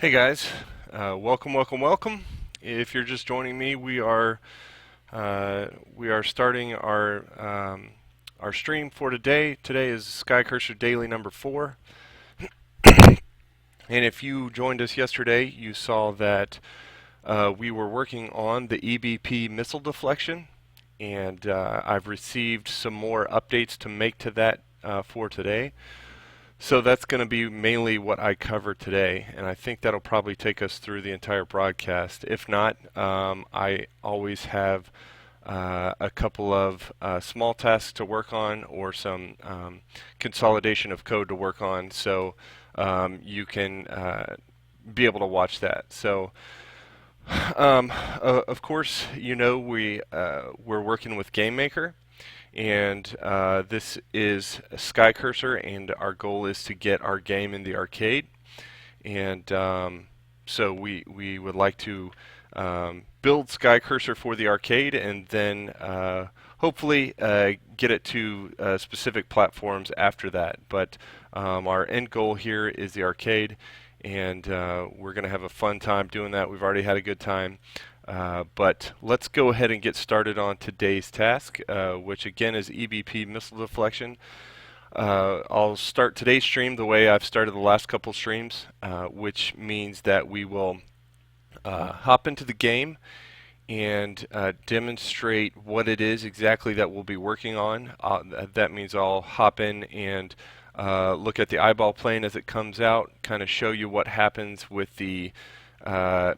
Hey guys, welcome. If you're just joining me, we are starting our stream for today. Today is Skycurser Daily number 4, and if you joined us yesterday, you saw that we were working on the EBP missile deflection, and I've received some more updates to make to that for today. So that's going to be mainly what I cover today, and I think that'll probably take us through the entire broadcast. If not, I always have a couple of small tasks to work on or some consolidation of code to work on, so you can be able to watch that. So, of course, you know we're working with GameMaker. And this is Skycurser, and our goal is to get our game in the arcade. And so we would like to build Skycurser for the arcade, and then hopefully get it to specific platforms after that. But our end goal here is the arcade, and we're going to have a fun time doing that. We've already had a good time. But let's go ahead and get started on today's task, which again is EBP missile deflection. I'll start today's stream the way I've started the last couple streams, which means that we will hop into the game and demonstrate what it is exactly that we'll be working on. That means I'll hop in and look at the eyeball plane as it comes out, kind of show you what happens with the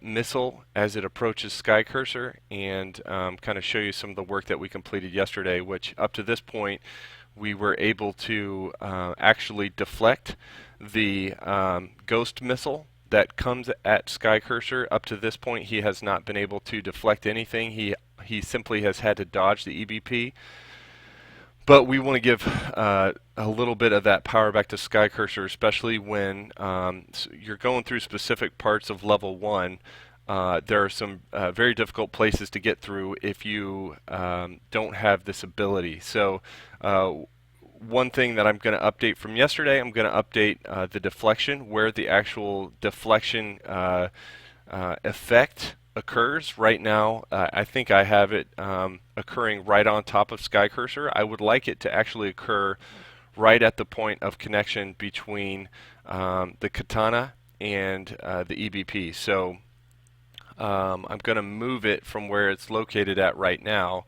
missile as it approaches Skycurser, and kind of show you some of the work that we completed yesterday, which up to this point we were able to actually deflect the ghost missile that comes at Skycurser. Up to this point he has not been able to deflect anything. He simply has had to dodge the EBP. But we want to give a little bit of that power back to Skycurser, especially when you're going through specific parts of level 1. There are some very difficult places to get through if you don't have this ability. So one thing that I'm going to update from yesterday, I'm going to update the deflection, where the actual deflection effect occurs. Right now, I think I have it occurring right on top of Skycurser. I would like it to actually occur right at the point of connection between the katana and the EBP. So I'm going to move it from where it's located at right now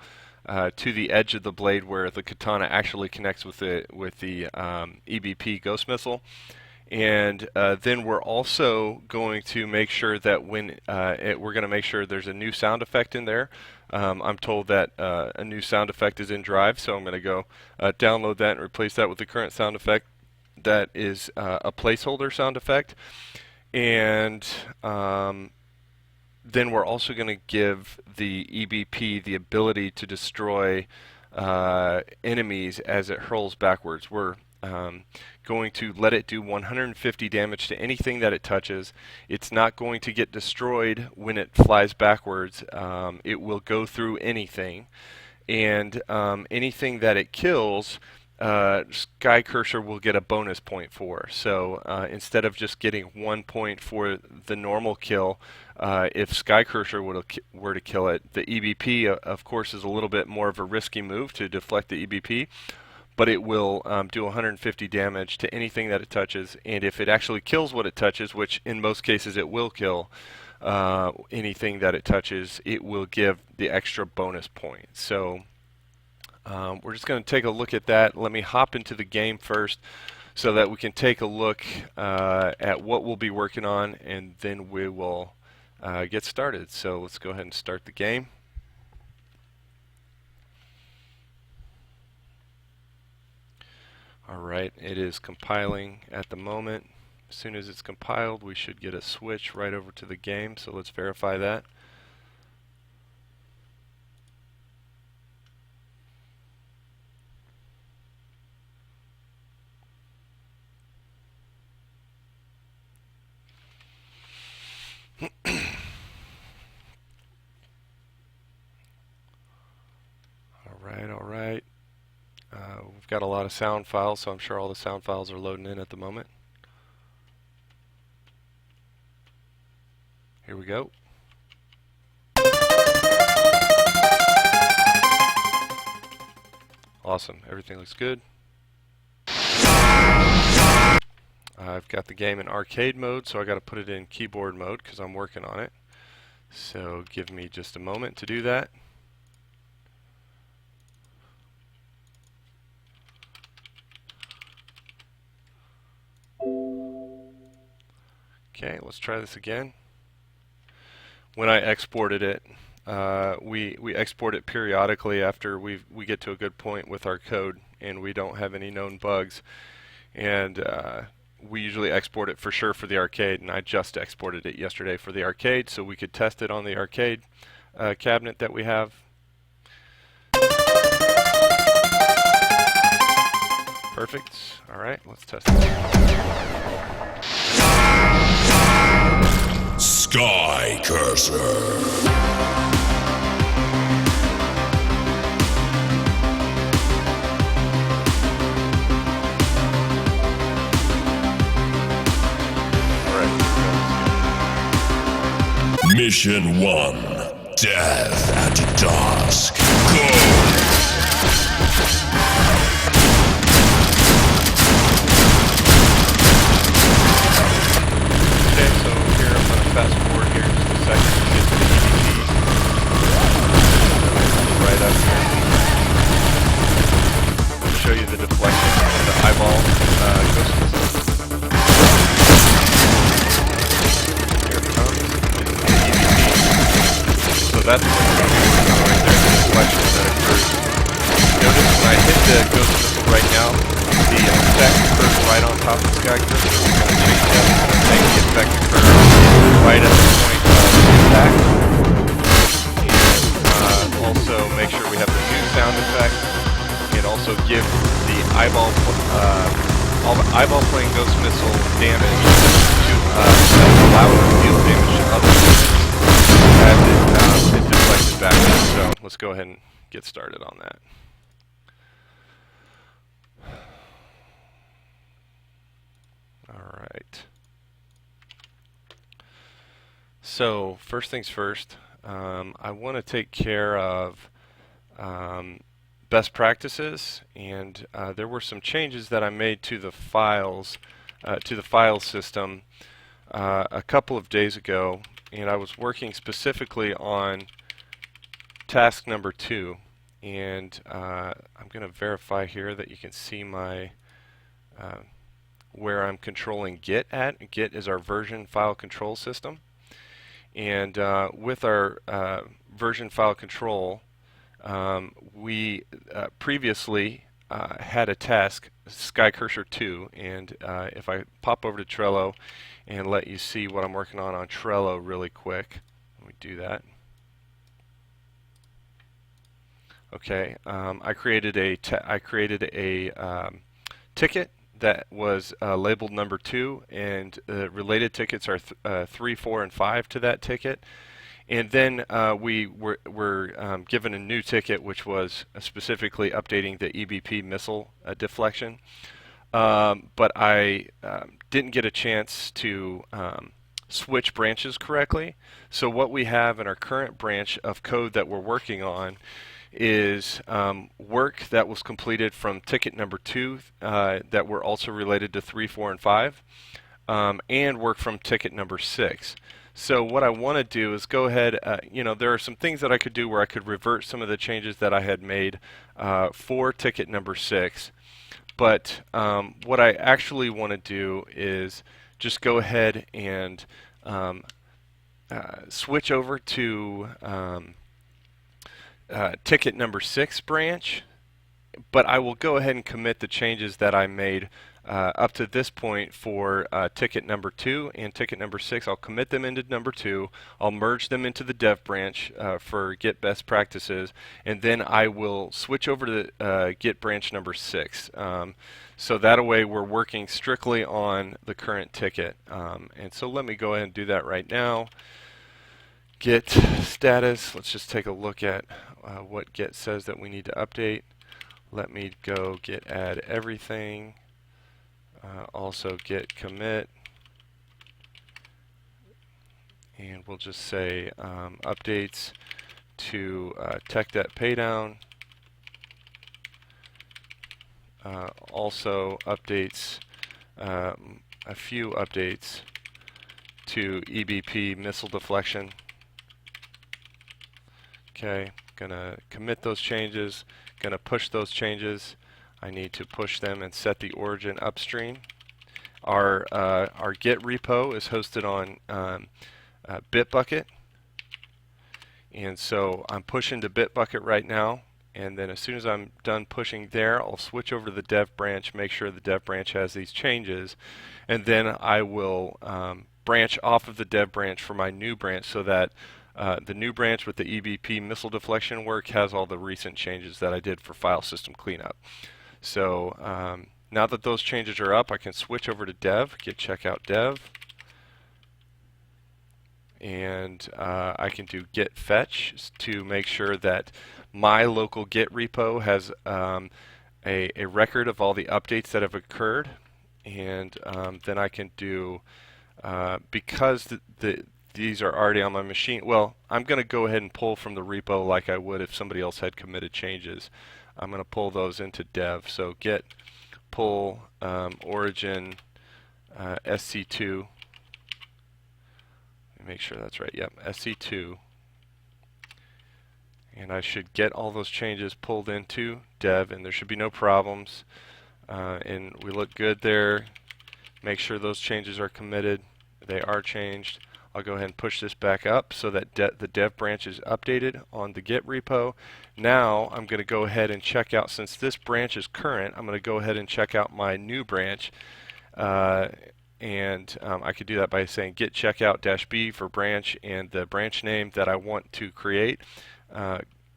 to the edge of the blade where the katana actually connects with the EBP ghost missile. And then we're also going to make sure that when we're going to make sure there's a new sound effect in there. I'm told that a new sound effect is in Drive, so I'm going to go download that and replace that with the current sound effect that is a placeholder sound effect. And then we're also going to give the EBP the ability to destroy enemies as it hurls backwards. We're going to let it do 150 damage to anything that it touches. It's not going to get destroyed when it flies backwards. It will go through anything, and anything that it kills, Skycurser will get a bonus point for. So instead of just getting 1 point for the normal kill, if Skycurser were to kill it, the EBP, of course, is a little bit more of a risky move to deflect the EBP. But it will do 150 damage to anything that it touches, and if it actually kills what it touches, which in most cases it will kill anything that it touches, it will give the extra bonus point. So we're just going to take a look at that. Let me hop into the game first so that we can take a look at what we'll be working on, and then we will get started. So let's go ahead and start the game. Alright, it is compiling at the moment. As soon as it's compiled, we should get a switch right over to the game, so let's verify that. Alright. We've got a lot of sound files, so I'm sure all the sound files are loading in at the moment. Here we go. Awesome. Everything looks good. I've got the game in arcade mode, so I got to put it in keyboard mode because I'm working on it. So give me just a moment to do that. Okay, let's try this again. When I exported it, we export it periodically after we get to a good point with our code and we don't have any known bugs. And we usually export it for sure for the arcade, and I just exported it yesterday for the arcade so we could test it on the arcade cabinet that we have. Perfect. Alright, let's test it. Skycurser. Mission 1, Death at Dusk. Go! Okay, so here I'm going to fast forward here just a second to get to the EVP. Right up here. I'll show you the deflection of the eyeball ghost missile. So that's what we're doing right there, the deflection that occurs. Notice when I hit the ghost missile right now, the effect occurs right on top of the Skycurser. We're going to change that. We're going to make the effect occur right at the point of impact. And also make sure we have the new sound effect. And also give the eyeball playing ghost missile damage to allow it to deal damage to other units as it deflected backwards. So let's go ahead and get started on that. Alright. So first things first, I want to take care of best practices, and there were some changes that I made to the files, to the file system a couple of days ago, and I was working specifically on task number 2, and I'm going to verify here that you can see my where I'm controlling Git at. Git is our version file control system, and with our version file control, we previously had a task, Skycurser 2, and if I pop over to Trello and let you see what I'm working on Trello really quick, let me do that. Okay, I created a ticket that was labeled number 2, and related tickets are 3, 4, and 5 to that ticket. And then we were given a new ticket, which was specifically updating the EBP missile deflection. But I didn't get a chance to switch branches correctly. So what we have in our current branch of code that we're working on is work that was completed from ticket number 2 that were also related to 3, 4, and 5, and work from ticket number 6. So what I want to do is go ahead, there are some things that I could do where I could revert some of the changes that I had made for ticket number 6. But what I actually want to do is just go ahead and switch over to ticket number 6 branch, but I will go ahead and commit the changes that I made up to this point for ticket number 2 and ticket number 6. I'll commit them into number 2. I'll merge them into the dev branch for Git best practices, and then I will switch over to Git branch number 6. So that way we're working strictly on the current ticket. And so let me go ahead and do that right now. Git status. Let's just take a look at what Git says that we need to update. Let me go git add everything. Also git commit, and we'll just say updates to tech debt paydown. Also updates, a few updates to EBP missile deflection. Okay, gonna commit those changes, gonna push those changes. I need to push them and set the origin upstream. Our Git repo is hosted on Bitbucket, and so I'm pushing to Bitbucket right now, and then as soon as I'm done pushing there, I'll switch over to the dev branch, make sure the dev branch has these changes, and then I will branch off of the dev branch for my new branch so that the new branch with the EBP missile deflection work has all the recent changes that I did for file system cleanup. So now that those changes are up, I can switch over to dev, git checkout dev, and I can do git fetch to make sure that my local Git repo has a record of all the updates that have occurred, and then I can do, because these are already on my machine, well, I'm going to go ahead and pull from the repo like I would if somebody else had committed changes. I'm going to pull those into dev. So git pull origin sc2. Let me make sure that's right. Yep, sc2. And I should get all those changes pulled into dev, and there should be no problems. And we look good there. Make sure those changes are committed. They are changed. I'll go ahead and push this back up so that the dev branch is updated on the Git repo. Now I'm going to go ahead and check out, since this branch is current, I'm going to go ahead and check out my new branch. And I could do that by saying git checkout -b for branch and the branch name that I want to create,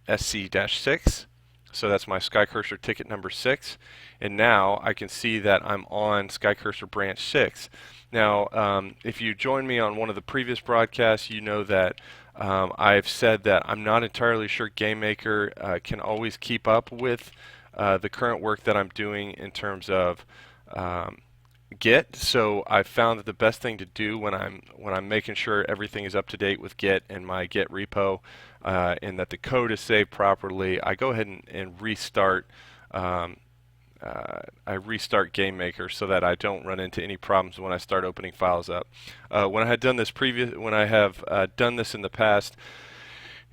SC-6. So that's my Skycurser ticket number 6. And now I can see that I'm on Skycurser branch 6. Now, if you joined me on one of the previous broadcasts, you know that I've said that I'm not entirely sure GameMaker can always keep up with the current work that I'm doing in terms of Git. So I've found that the best thing to do when I'm making sure everything is up to date with Git and my Git repo, and that the code is saved properly, I go ahead and restart. I restart GameMaker so that I don't run into any problems when I start opening files up. When I have done this in the past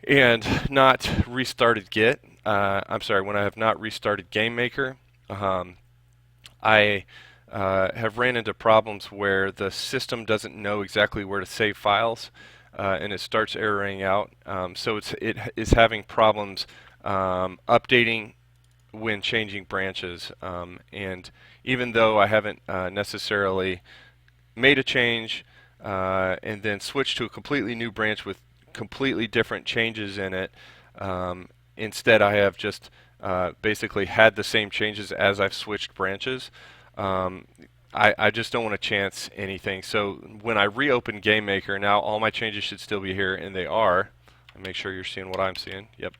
and not restarted Git, when I have not restarted GameMaker, I have ran into problems where the system doesn't know exactly where to save files, and it starts erroring out. So it is having problems updating when changing branches, and even though I haven't necessarily made a change and then switched to a completely new branch with completely different changes in it, instead I have just basically had the same changes as I've switched branches. I just don't want to chance anything. So when I reopen GameMaker, now all my changes should still be here, and they are. Make sure you're seeing what I'm seeing. Yep.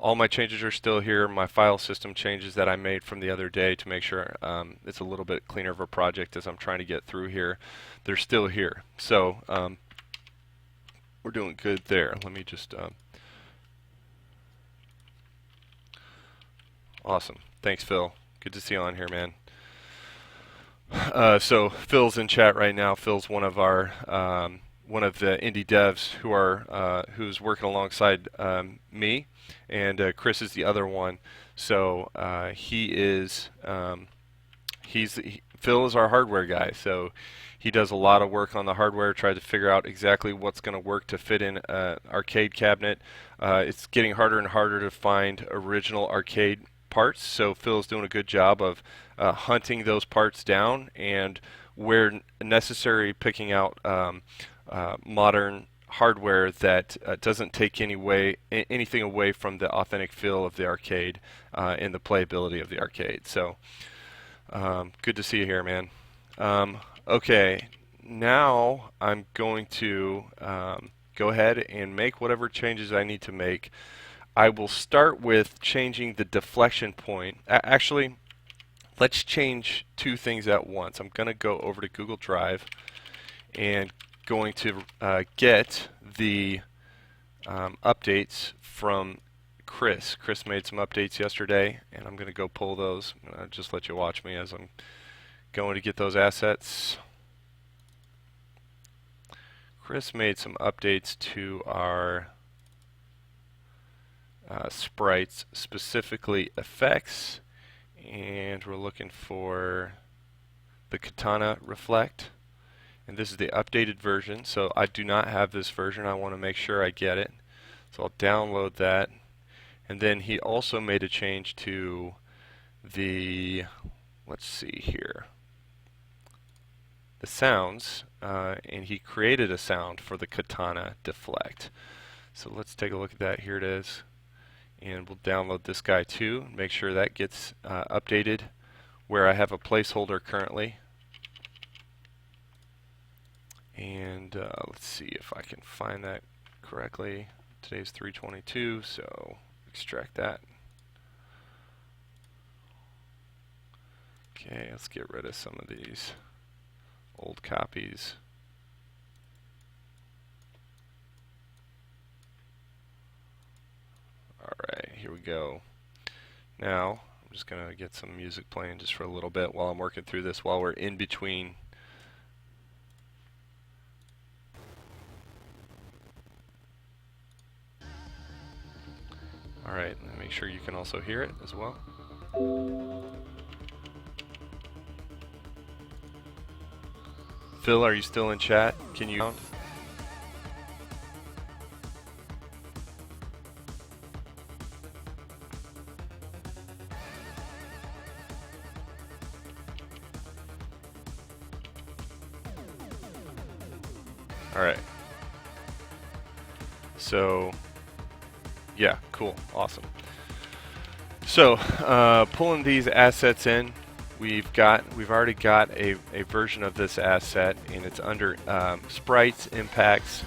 All my changes are still here. My file system changes that I made from the other day to make sure it's a little bit cleaner of a project as I'm trying to get through here. They're still here. So we're doing good there. Let me just... Awesome. Thanks, Phil. Good to see you on here, man. So Phil's in chat right now. Phil's one of our one of the indie devs who's working alongside me, and Chris is the other one. So Phil is our hardware guy. So he does a lot of work on the hardware, tries to figure out exactly what's going to work to fit in an arcade cabinet. It's getting harder and harder to find original arcade parts, so Phil's doing a good job of hunting those parts down, and where necessary picking out modern hardware that doesn't take anything away from the authentic feel of the arcade and the playability of the arcade. So good to see you here, man. Okay, now I'm going to go ahead and make whatever changes I need to make. I will start with changing the deflection point. Actually, let's change two things at once. I'm going to go over to Google Drive and going to get the updates from Chris. Chris made some updates yesterday, and I'm going to go pull those. Just let you watch me as I'm going to get those assets. Chris made some updates to our sprites, specifically effects, and we're looking for the Katana Reflect. And this is the updated version, so I do not have this version. I want to make sure I get it. So I'll download that. And then he also made a change to the, let's see here, the sounds, and he created a sound for the Katana Deflect. So let's take a look at that. Here it is. And we'll download this guy too, make sure that gets updated where I have a placeholder currently. And let's see if I can find that correctly. Today's 3/22, so extract that. Okay, let's get rid of some of these old copies. Alright, here we go. Now, I'm just going to get some music playing just for a little bit while I'm working through this, while we're in between. Alright, make sure you can also hear it as well. Phil, are you still in chat? Can you? Alright. So, yeah, cool, awesome. So, pulling these assets in, we've already got a version of this asset, and it's under sprites, impacts,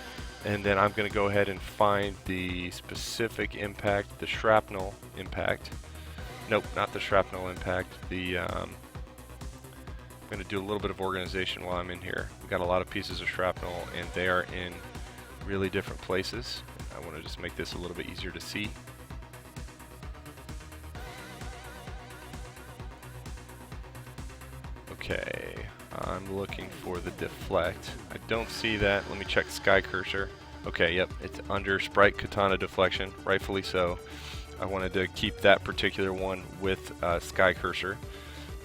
and then I'm going to go ahead and find the specific impact, the shrapnel impact. Nope, not the shrapnel impact. I'm going to do a little bit of organization while I'm in here. We've got a lot of pieces of shrapnel, and they are in really different places. I want to just make this a little bit easier to see. Okay, I'm looking for the deflect. I don't see that. Let me check Skycurser. Okay, yep, it's under Sprite Katana Deflection, rightfully so. I wanted to keep that particular one with Skycurser.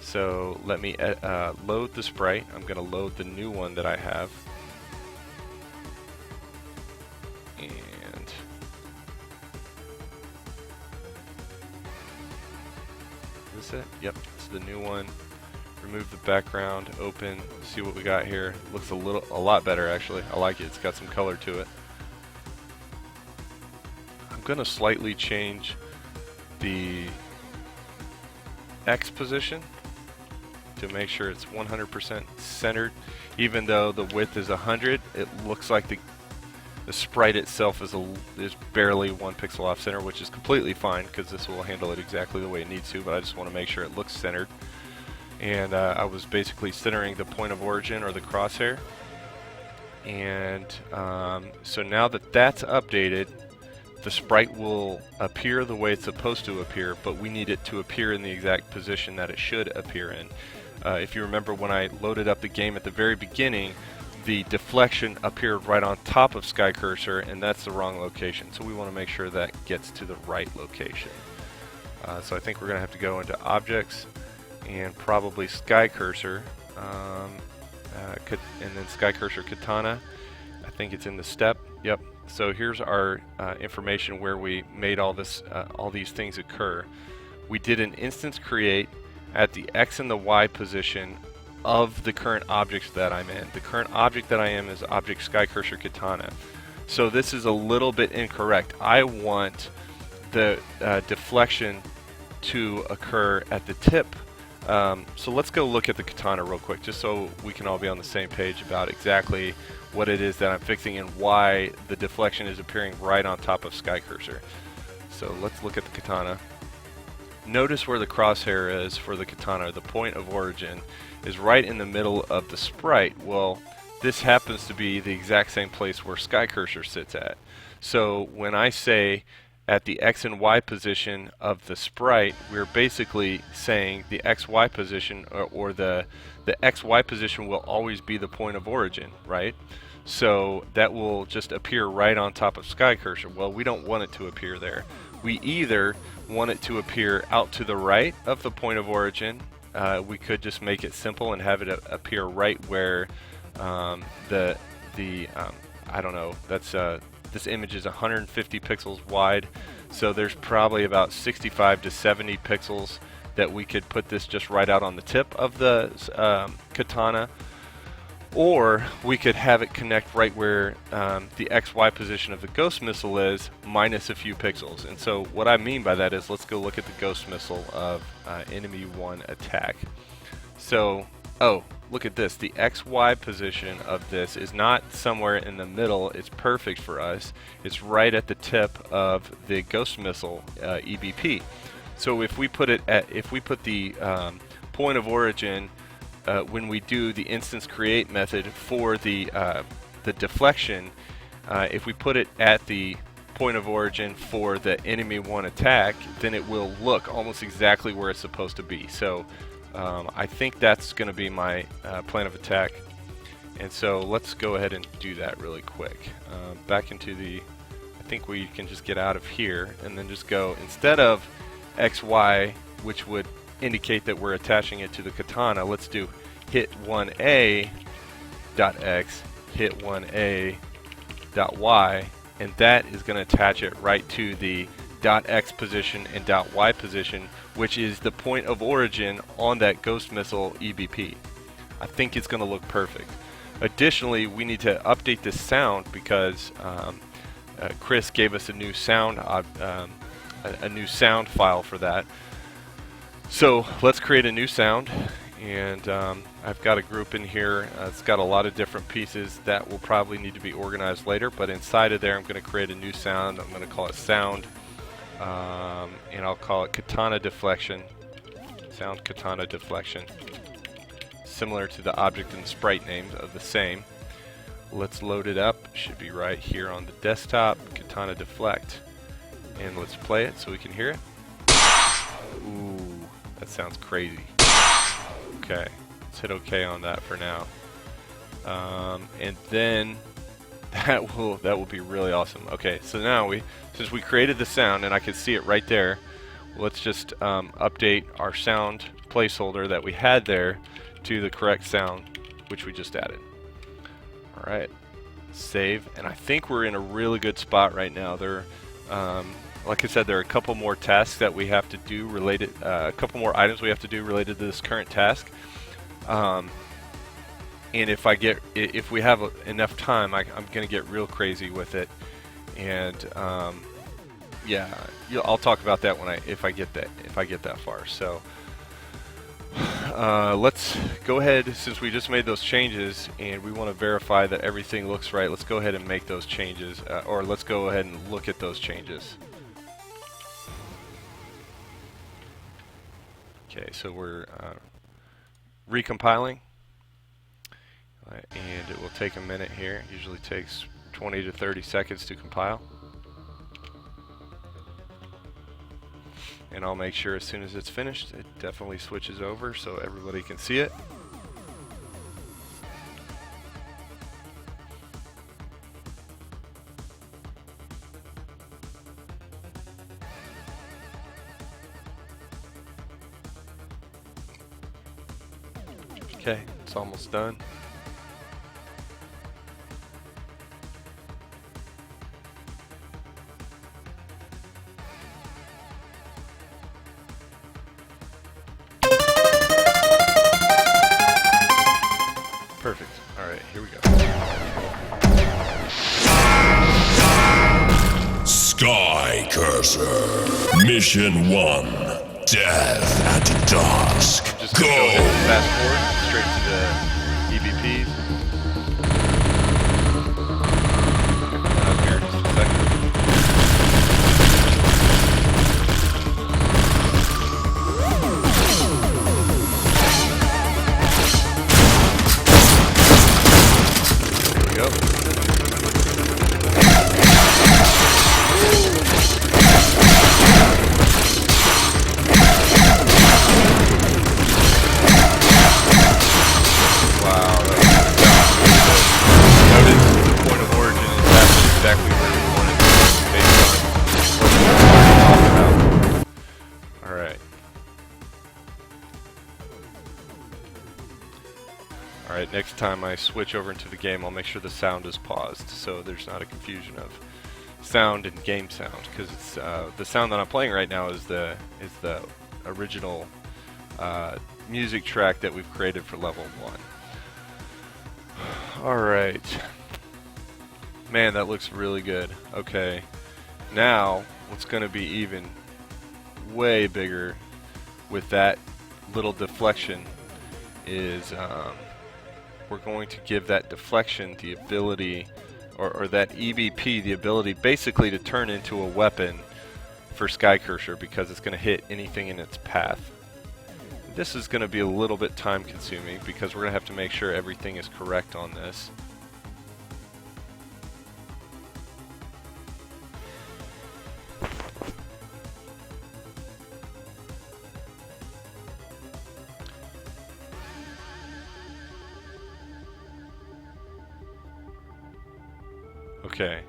So let me load the sprite. I'm going to load the new one that I have. And is this it? Yep, this is the new one. Remove the background, open, see what we got here. Looks a lot better actually. I like it. It's got some color to it. I'm going to slightly change the X position to make sure it's 100% centered. Even though the width is 100, it looks like the sprite itself is barely 1 pixel off center, which is completely fine because this will handle it exactly the way it needs to, but I just want to make sure it looks centered. And I was basically centering the point of origin, or the crosshair. And so now that that's updated, the sprite will appear the way it's supposed to appear, but we need it to appear in the exact position that it should appear in. If you remember, when I loaded up the game at the very beginning, the deflection appeared right on top of Skycurser, and that's the wrong location. So we want to make sure that gets to the right location. So I think we're going to have to go into Objects, and probably Skycurser, and then Skycurser Katana. I think it's in the step. Yep. So here's our information where we made all these things occur. We did an instance create at the X and the Y position of the current objects that I'm in. The current object that I am is object Skycurser Katana. So this is a little bit incorrect. I want the deflection to occur at the tip. So let's go look at the Katana real quick, just so we can all be on the same page about exactly what it is that I'm fixing and why the deflection is appearing right on top of Skycurser. So let's look at the Katana. Notice where the crosshair is for the Katana. The point of origin is right in the middle of the sprite. Well, this happens to be the exact same place where Skycurser sits at. So when I say at the X and Y position of the sprite, we're basically saying the XY position, or the XY position will always be the point of origin, right? So that will just appear right on top of Skycurser. Well, we don't want it to appear there. We either want it to appear out to the right of the point of origin. We could just make it simple and have it appear right where I don't know, that's this image is 150 pixels wide, so there's probably about 65 to 70 pixels that we could put this just right out on the tip of the katana, or we could have it connect right where the XY position of the ghost missile is, minus a few pixels. And so what I mean by that is, let's go look at the ghost missile of enemy 1 attack. So, oh, look at this. The XY position of this is not somewhere in the middle. It's perfect for us. It's right at the tip of the ghost missile EBP. So if we put the point of origin when we do the instance create method for the deflection, if we put it at the point of origin for the enemy 1 attack, then it will look almost exactly where it's supposed to be. So I think that's going to be my plan of attack, and so let's go ahead and do that really quick. Back into the, I think we can just get out of here and then just go, instead of XY, which would indicate that we're attaching it to the katana, let's do hit 1A dot X, hit 1A dot Y, and that is going to attach it right to the dot X position and dot Y position, which is the point of origin on that ghost missile EBP. I think it's going to look perfect. Additionally, we need to update this sound because Chris gave us a new sound file for that. So let's create a new sound, and I've got a group in here. It's got a lot of different pieces that will probably need to be organized later, but inside of there I'm going to create a new sound. I'm going to call it sound, and I'll call it katana deflection. Sound katana deflection, similar to the object and sprite names of the same. Let's load it up. Should be right here on the desktop. Katana deflect, and let's play it so we can hear it. Ooh, that sounds crazy. Okay, let's hit OK on that for now, and then that will be really awesome. Okay, so now since we created the sound and I can see it right there, let's just update our sound placeholder that we had there to the correct sound, which we just added. All right, save, and I think we're in a really good spot right now. Like I said, there are a couple more tasks that we have to do related, a couple more items we have to do related to this current task. And if we have enough time, I'm going to get real crazy with it. And yeah, I'll talk about that if I get that far. So let's go ahead, since we just made those changes and we want to verify that everything looks right. Let's go ahead and make those changes, or let's go ahead and look at those changes. Okay, so we're recompiling, and it will take a minute here. It usually takes 20 to 30 seconds to compile. And I'll make sure as soon as it's finished, it definitely switches over so everybody can see it. Okay, it's almost done. Perfect. All right, here we go. Skycurser. Mission 1. Death at dusk. Just go ahead and fast forward straight to the EVPs. Here, just a second. next time I switch over into the game, I'll make sure the sound is paused so there's not a confusion of sound and game sound, because it's the sound that I'm playing right now is the original music track that we've created for level 1. Alright. Man, that looks really good. Okay. Now, what's going to be even way bigger with that little deflection is we're going to give that deflection the ability, or that EBP the ability basically to turn into a weapon for Skycurser, because it's going to hit anything in its path. This is going to be a little bit time consuming because we're going to have to make sure everything is correct on this. Okay.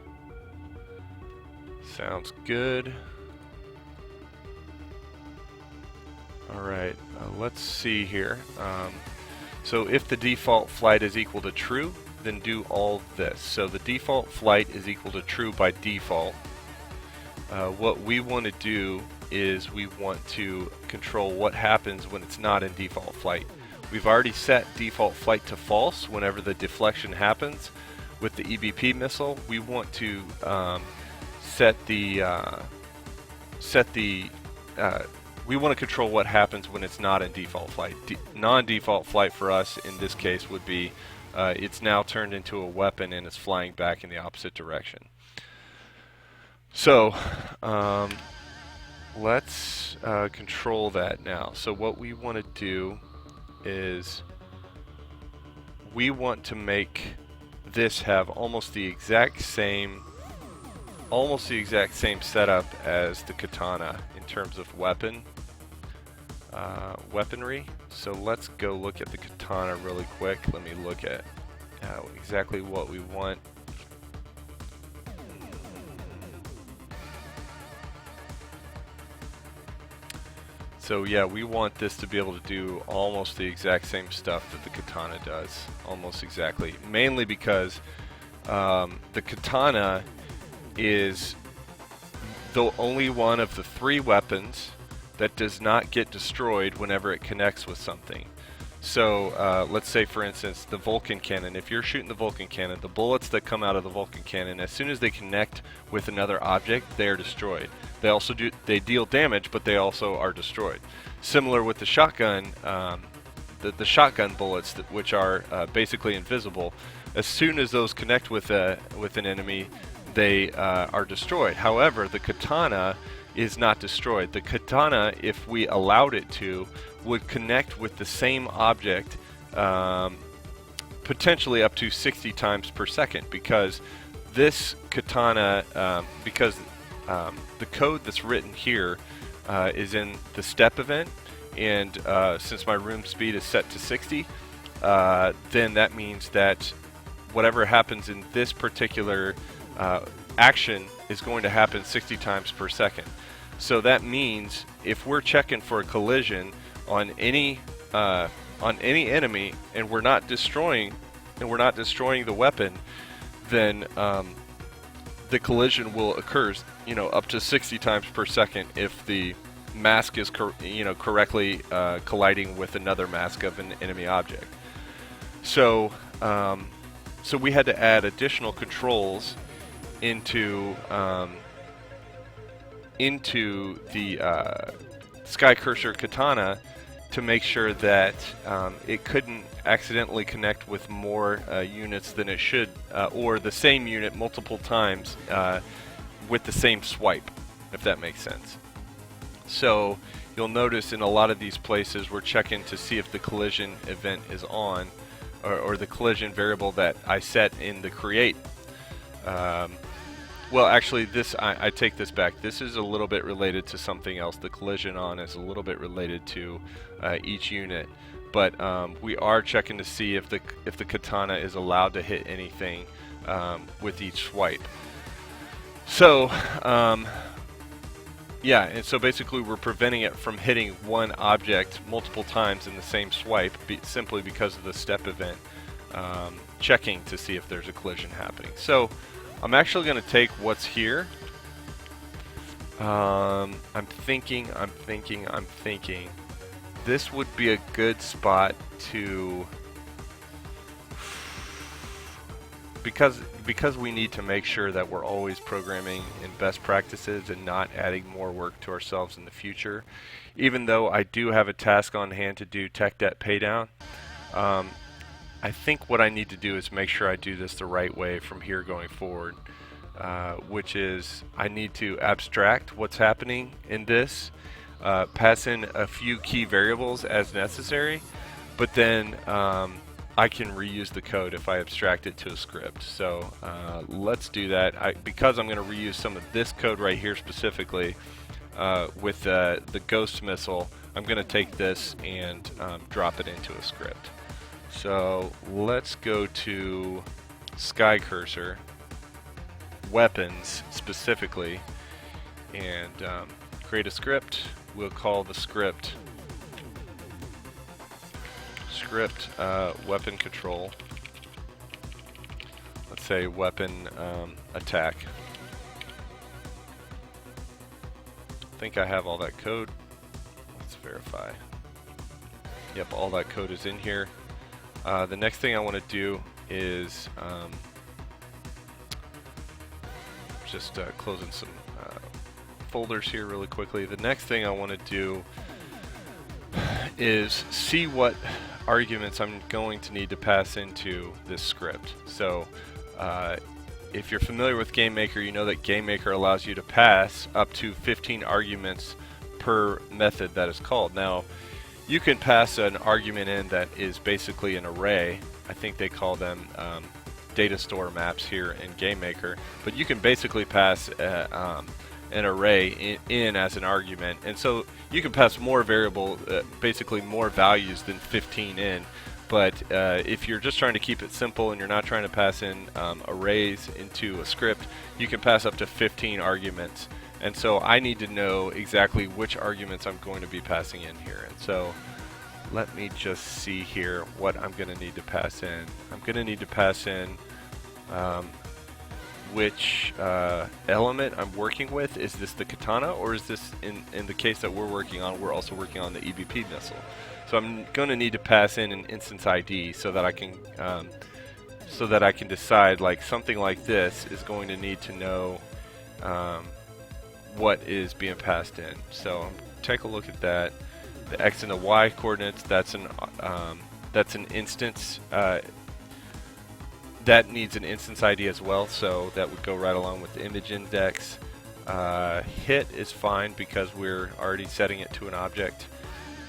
Sounds good. Alright, let's see here. So if the default flight is equal to true, then do all this. So the default flight is equal to true by default. What we want to do is we want to control what happens when it's not in default flight. We've already set default flight to false whenever the deflection happens. With the EBP missile, we want to we want to control what happens when it's not in default flight. Non-default flight for us in this case would be it's now turned into a weapon and is flying back in the opposite direction. So let's control that now. So what we want to do is we want to make this have almost the exact same setup as the katana in terms of weaponry. So let's go look at the katana really quick. Let me look at exactly what we want. So yeah, we want this to be able to do almost the exact same stuff that the katana does, almost exactly. Mainly because the katana is the only one of the 3 weapons that does not get destroyed whenever it connects with something. So let's say, for instance, the Vulcan cannon. If you're shooting the Vulcan cannon, the bullets that come out of the Vulcan cannon, as soon as they connect with another object, they are destroyed. They deal damage, but they also are destroyed. Similar with the shotgun, the shotgun bullets, which are basically invisible. As soon as those connect with an enemy, they are destroyed. However, the katana is not destroyed. The katana, if we allowed it to, would connect with the same object potentially up to 60 times per second, because this katana, the code that's written here is in the step event, and since my room speed is set to 60, then that means that whatever happens in this particular action is going to happen 60 times per second. So that means if we're checking for a collision on any enemy and we're not destroying the weapon, then the collision will occur, up to 60 times per second if the mask is correctly colliding with another mask of an enemy object. So so we had to add additional controls into the Skycurser katana to make sure that it couldn't accidentally connect with more units than it should, or the same unit multiple times with the same swipe, if that makes sense. So you'll notice in a lot of these places we're checking to see if the collision event is on, or the collision variable that I set in the create. Well, actually, I take this back. This is a little bit related to something else. The collision on is a little bit related to each unit, but we are checking to see if the katana is allowed to hit anything with each swipe. So yeah, and so basically we're preventing it from hitting one object multiple times in the same swipe, simply because of the step event checking to see if there's a collision happening. So I'm actually going to take what's here. I'm thinking this would be a good spot to, because we need to make sure that we're always programming in best practices and not adding more work to ourselves in the future. Even though I do have a task on hand to do tech debt paydown, I think what I need to do is make sure I do this the right way from here going forward, which is I need to abstract what's happening in this, pass in a few key variables as necessary, but then I can reuse the code if I abstract it to a script. So let's do that. Because I'm going to reuse some of this code right here specifically with the ghost missile, I'm going to take this and drop it into a script. So let's go to Skycurser, weapons specifically, and create a script. We'll call the script weapon control. Let's say weapon attack. I think I have all that code. Let's verify. Yep, all that code is in here. The next thing I want to do is just closing some folders here really quickly. The next thing I want to do is see what arguments I'm going to need to pass into this script. So if you're familiar with GameMaker, you know that GameMaker allows you to pass up to 15 arguments per method that is called. Now, you can pass an argument in that is basically an array. I think they call them data store maps here in GameMaker, but you can basically pass an array in as an argument, and so you can pass more basically more values than 15 in. But if you're just trying to keep it simple and you're not trying to pass in arrays into a script, you can pass up to 15 arguments. And so I need to know exactly which arguments I'm going to be passing in here. And so let me just see here what I'm going to need to pass in. I'm going to need to pass in which element I'm working with. Is this the katana, or is this, in the case that we're working on, we're also working on the EBP missile. So I'm going to need to pass in an instance ID so that I can decide, like, something like this is going to need to know what is being passed in. So take a look at that. The X and the Y coordinates, that's an instance that needs an instance ID as well, so that would go right along with the image index. Hit is fine because we're already setting it to an object.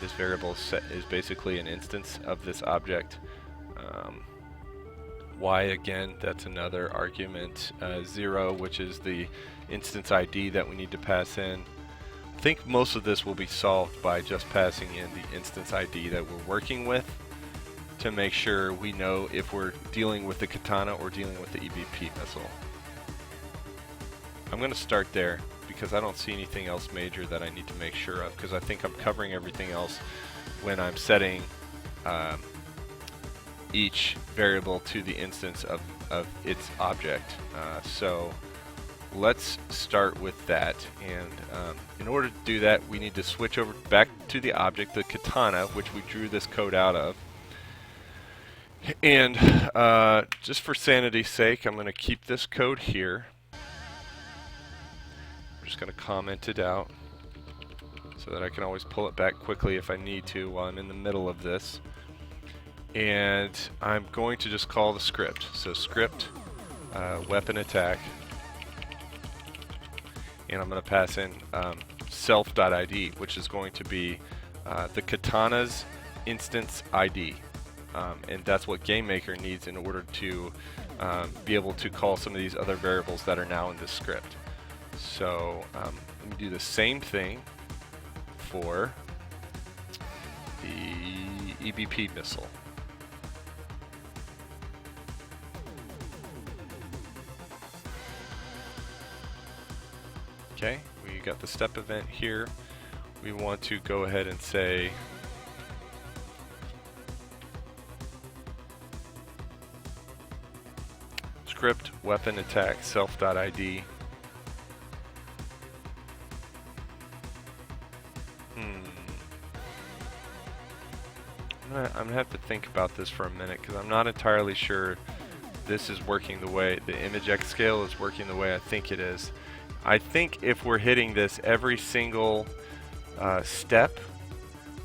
This variable is basically an instance of this object. Y, again, that's another argument. 0, which is the instance ID that we need to pass in. I think most of this will be solved by just passing in the instance ID that we're working with to make sure we know if we're dealing with the katana or dealing with the EBP missile. I'm going to start there because I don't see anything else major that I need to make sure of, because I think I'm covering everything else when I'm setting each variable to the instance of its object. So let's start with that, and in order to do that we need to switch over back to the object, the katana, which we drew this code out of. And just for sanity's sake, I'm going to keep this code here. I'm just going to comment it out so that I can always pull it back quickly if I need to while I'm in the middle of this. And I'm going to just call the script. So script weapon attack, and I'm going to pass in self.id, which is going to be the katana's instance ID. And that's what GameMaker needs in order to be able to call some of these other variables that are now in this script. So let me do the same thing for the EBP missile. Okay, we got the step event here. We want to go ahead and say script weapon attack self.id. I'm gonna have to think about this for a minute because I'm not entirely sure this is working the way the image X scale is working the way I think it is. I think if we're hitting this every single step,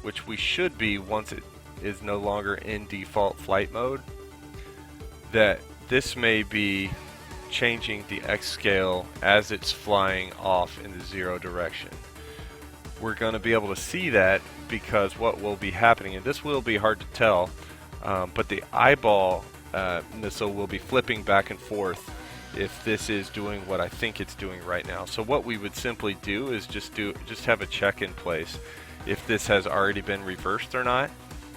which we should be once it is no longer in default flight mode, that this may be changing the X scale as it's flying off in the 0 direction. We're going to be able to see that because what will be happening, and this will be hard to tell, but the eyeball missile will be flipping back and forth if this is doing what I think it's doing right now. So what we would simply do is just have a check in place if this has already been reversed or not,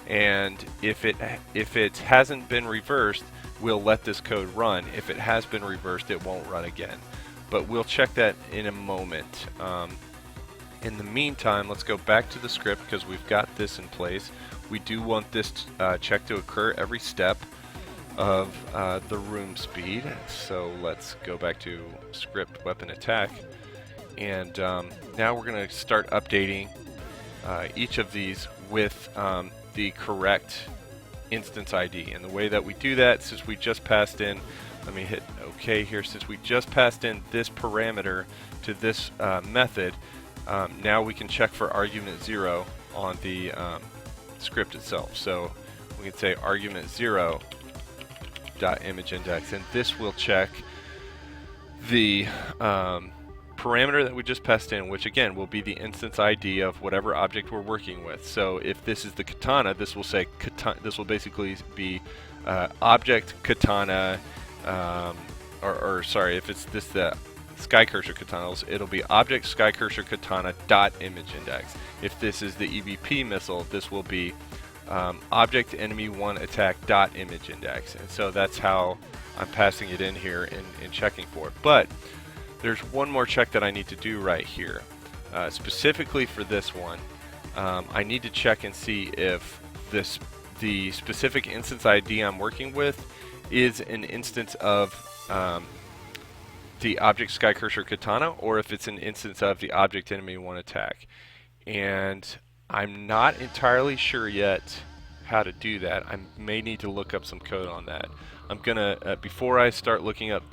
and if it hasn't been reversed, we'll let this code run. If it has been reversed, it won't run again, but we'll check that in a moment. In the meantime, let's go back to the script because we've got this in place. We do want this check to occur every step of the room speed. So let's go back to script weapon attack, and now we're going to start updating each of these with the correct instance ID. And the way that we do that, since we just passed in, let me hit OK here, since we just passed in this parameter to this method, now we can check for argument 0 on the script itself. So we can say argument 0 dot image index, and this will check the parameter that we just passed in, which again will be the instance ID of whatever object we're working with. So if this is the katana, this will say this will basically be object katana, or sorry, if it's this the Skycurser katana, it'll be object Skycurser katana dot image index. If this is the EBP missile, this will be object enemy 1 attack dot image index. And so that's how I'm passing it in here and checking for it. But there's one more check that I need to do right here. Specifically for this one, I need to check and see if the specific instance ID I'm working with is an instance of the object Skycurser katana, or if it's an instance of the object enemy 1 attack. And I'm not entirely sure yet how to do that. I may need to look up some code on that. I'm gonna before I start looking up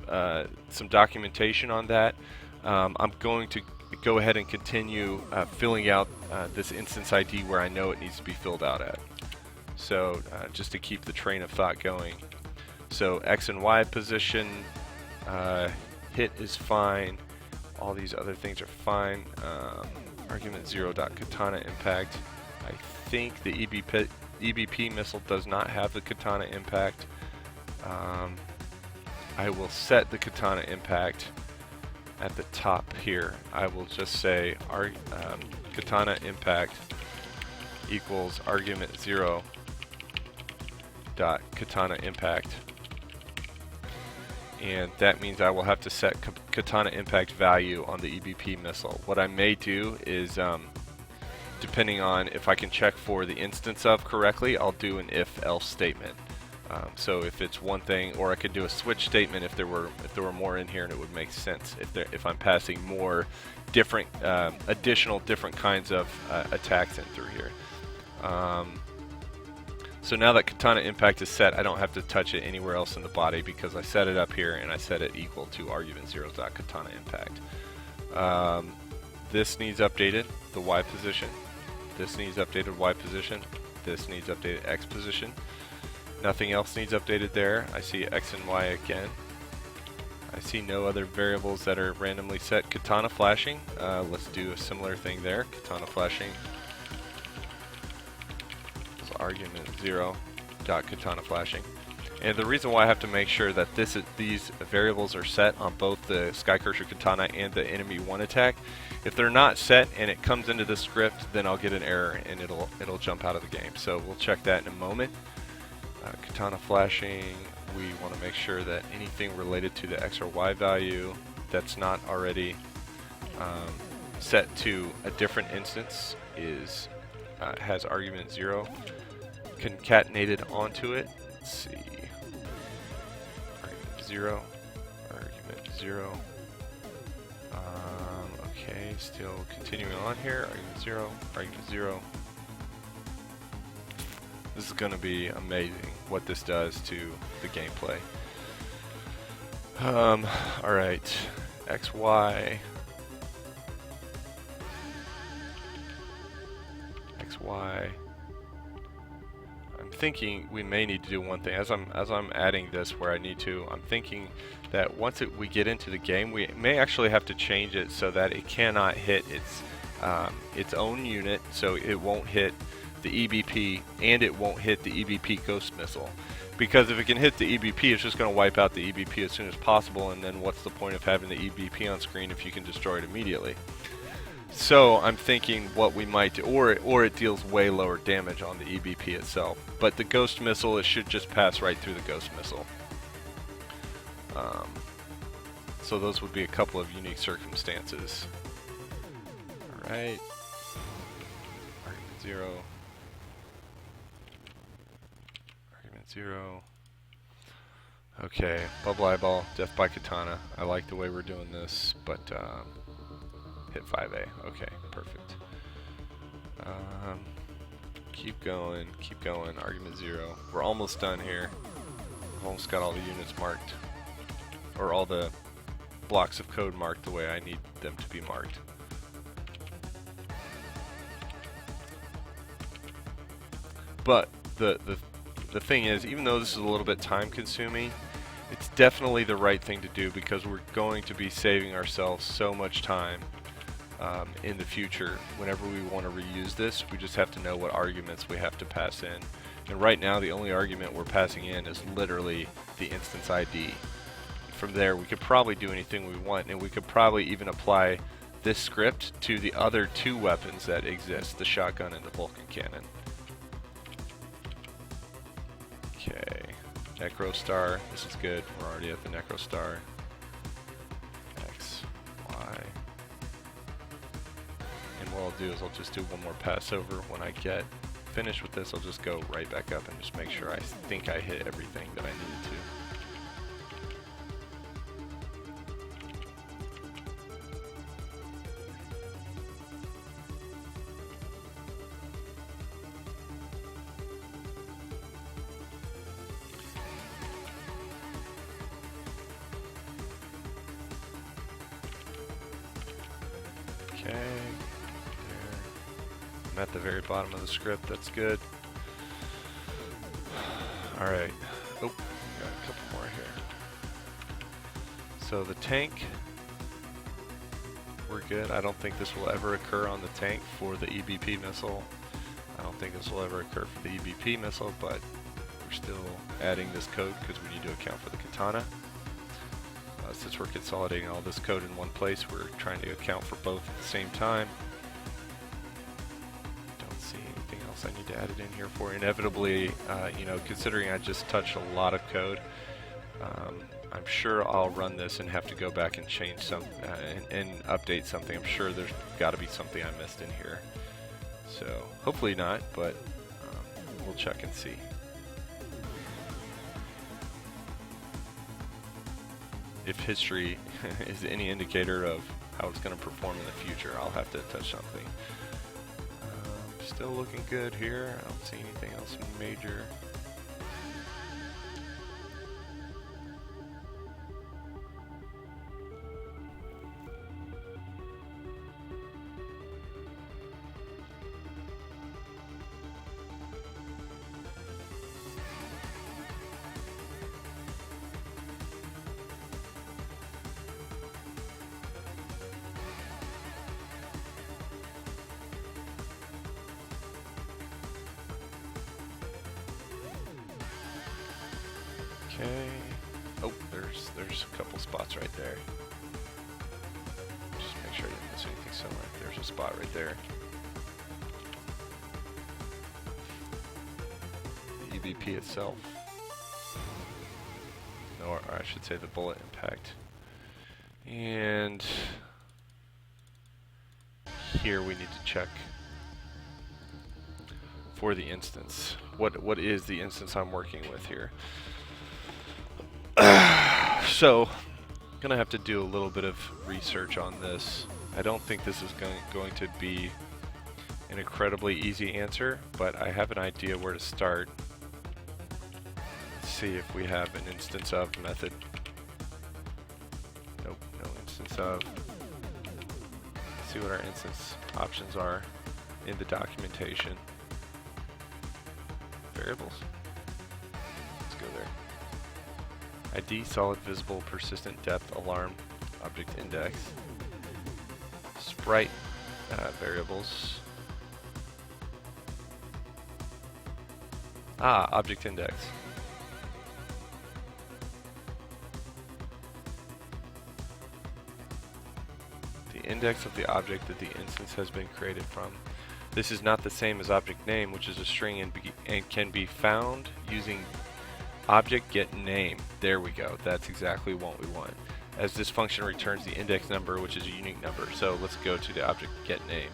some documentation on that, I'm going to go ahead and continue filling out this instance ID where I know it needs to be filled out at. So just to keep the train of thought going. So X and Y position, hit is fine. All these other things are fine. Argument 0 dot katana impact. I think the EBP missile does not have the katana impact. I will set the katana impact at the top here. I will just say katana impact equals argument 0 dot katana impact, and that means I will have to set katana impact value on the EBP missile. What I may do is, depending on if I can check for the instance of correctly, I'll do an if-else statement. So if it's one thing, or I could do a switch statement if there were more in here, and it would make sense if I'm passing more different additional different kinds of attacks in through here. So now that katana impact is set, I don't have to touch it anywhere else in the body because I set it up here and I set it equal to argument 0 dot katana impact. This needs updated, the Y position. This needs updated Y position. This needs updated X position. Nothing else needs updated there. I see X and Y again. I see no other variables that are randomly set. Katana flashing. Let's do a similar thing there. Katana flashing. Argument 0 dot katana flashing. And the reason why I have to make sure that these variables are set on both the Skycurser katana and the enemy 1 attack, if they're not set and it comes into the script, then I'll get an error and it'll jump out of the game. So we'll check that in a moment. Katana flashing, we want to make sure that anything related to the X or Y value that's not already set to a different instance has argument 0 concatenated onto it. Let's see. Argument 0 argument 0. Okay, still continuing on here. Argument 0, argument 0. This is going to be amazing what this does to the gameplay. Alright, XY. XY. I'm thinking we may need to do one thing. As I'm adding this where I need to, I'm thinking that once we get into the game, we may actually have to change it so that it cannot hit its own unit, so it won't hit the EBP, and it won't hit the EBP Ghost Missile. Because if it can hit the EBP, it's just going to wipe out the EBP as soon as possible, and then what's the point of having the EBP on screen if you can destroy it immediately? So I'm thinking what we might do, or it deals way lower damage on the EBP itself. But the Ghost Missile, it should just pass right through the Ghost Missile. So those would be a couple of unique circumstances. Alright. Argument 0. Argument 0. Okay, Bubble Eyeball, Death by Katana. I like the way we're doing this, but hit 5A. Okay, perfect. Keep going, keep going. Argument 0. We're almost done here. I've almost got all the units marked, or all the blocks of code marked the way I need them to be marked. But the thing is, even though this is a little bit time consuming, it's definitely the right thing to do, because we're going to be saving ourselves so much time in the future. Whenever we want to reuse this, we just have to know what arguments we have to pass in. And right now, the only argument we're passing in is literally the instance ID. From there, we could probably do anything we want, and we could probably even apply this script to the other two weapons that exist, the shotgun and the Vulcan cannon. Okay, Necro Star, this is good, we're already at the Necro Star. X, Y. And what I'll do is I'll just do one more pass over. When I get finished with this, I'll just go right back up and just make sure I think I hit everything that I needed to. Okay, there. I'm at the very bottom of the script, that's good. Alright, oh, got a couple more here. So the tank, we're good. I don't think this will ever occur on the tank for the EBP missile. I don't think this will ever occur for the EBP missile, but we're still adding this code because we need to account for the katana. Since we're consolidating all this code in one place, we're trying to account for both at the same time. Don't see anything else I need to add it in here for. Inevitably, you know, considering I just touched a lot of code, I'm sure I'll run this and have to go back and change some and update something. I'm sure there's got to be something I missed in here. So hopefully not, but we'll check and see. If history is any indicator of how it's going to perform in the future, I'll have to touch something. Still looking good here. I don't see anything else major. Okay. Oh, there's a couple spots right there. Just make sure I didn't miss anything somewhere. There's a spot right there. The EBP itself. Or I should say the bullet impact. And here we need to check for the instance. What is the instance I'm working with here? So gonna have to do a little bit of research on this. I don't think this is going to be an incredibly easy answer, but I have an idea where to start. Let's see if we have an instance of method. Nope, no instance of. Let's see what our instance options are in the documentation. Variables. Let's go there. ID, solid, visible, persistent, depth, alarm, object index. Sprite variables. Object index. The index of the object that the instance has been created from. This is not the same as object name, which is a string and can be found using object get name. There we go. That's exactly what we want. As this function returns the index number, which is a unique number. So let's go to the object get name.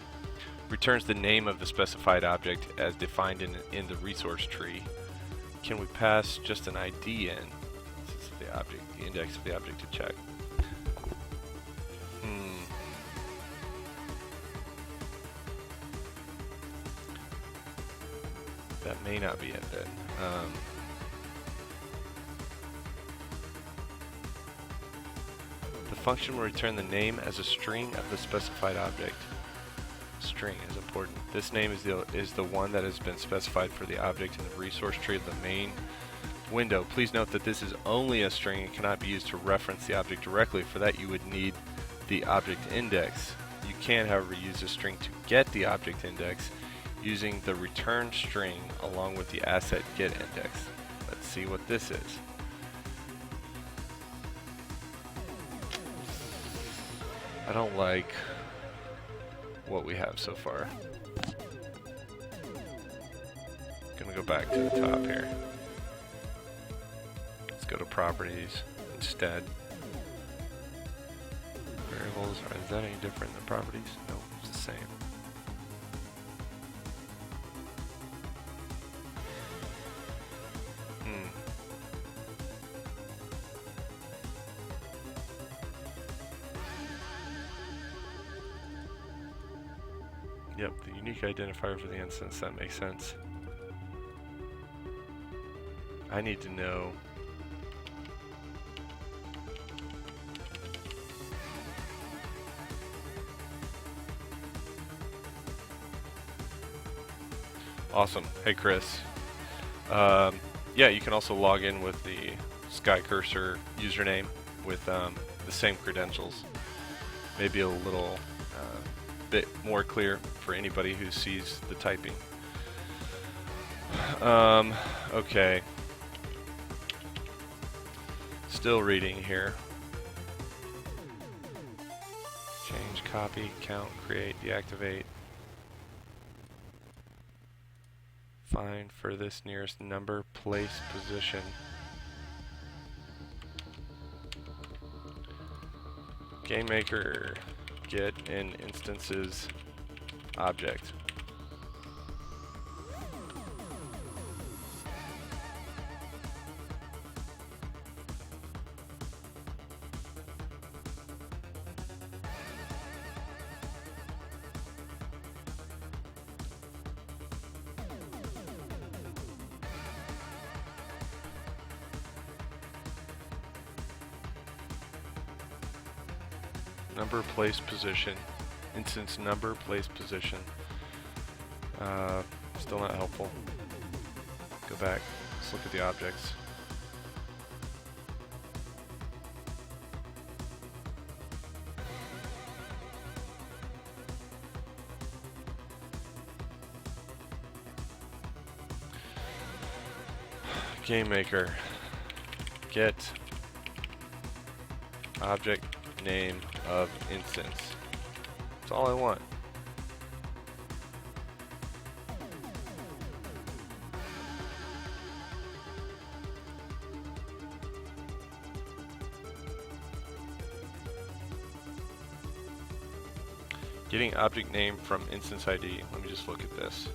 Returns the name of the specified object as defined in the resource tree. Can we pass just an ID in? This is the index of the object to check. That may not be it then. The function will return the name as a string of the specified object. String is important. This name is the one that has been specified for the object in the resource tree of the main window. Please note that this is only a string and cannot be used to reference the object directly. For that you would need the object index. You can, however, use a string to get the object index using the return string along with the asset get index. Let's see what this is. I don't like what we have so far. Gonna go back to the top here. Let's go to properties instead. Variables, is that any different than properties? No, it's the same. Yep, the unique identifier for the instance, that makes sense. I need to know awesome. Hey Chris. Yeah, you can also log in with the Skycurser username with the same credentials. Maybe a little bit more clear for anybody who sees the typing. Okay. Still reading here. Change, copy, count, create, deactivate. Find furthest nearest number, place, position. GameMaker get in instances object. Number, place, position. Instance number, place, position. Still not helpful. Go back. Let's look at the objects. GameMaker. Get object name of instance. That's all I want. Getting object name from instance ID. Let me just look at this.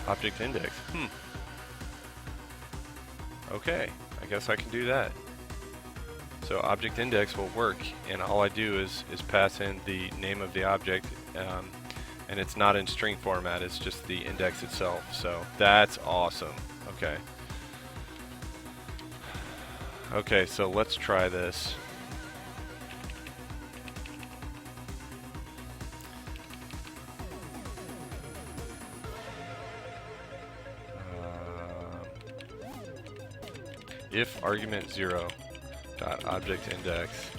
Object index. Okay, I guess I can do that. So object index will work, and all I do is pass in the name of the object, and it's not in string format, it's just the index itself. So that's awesome. Okay. Okay, so let's try this. If argument 0 dot object index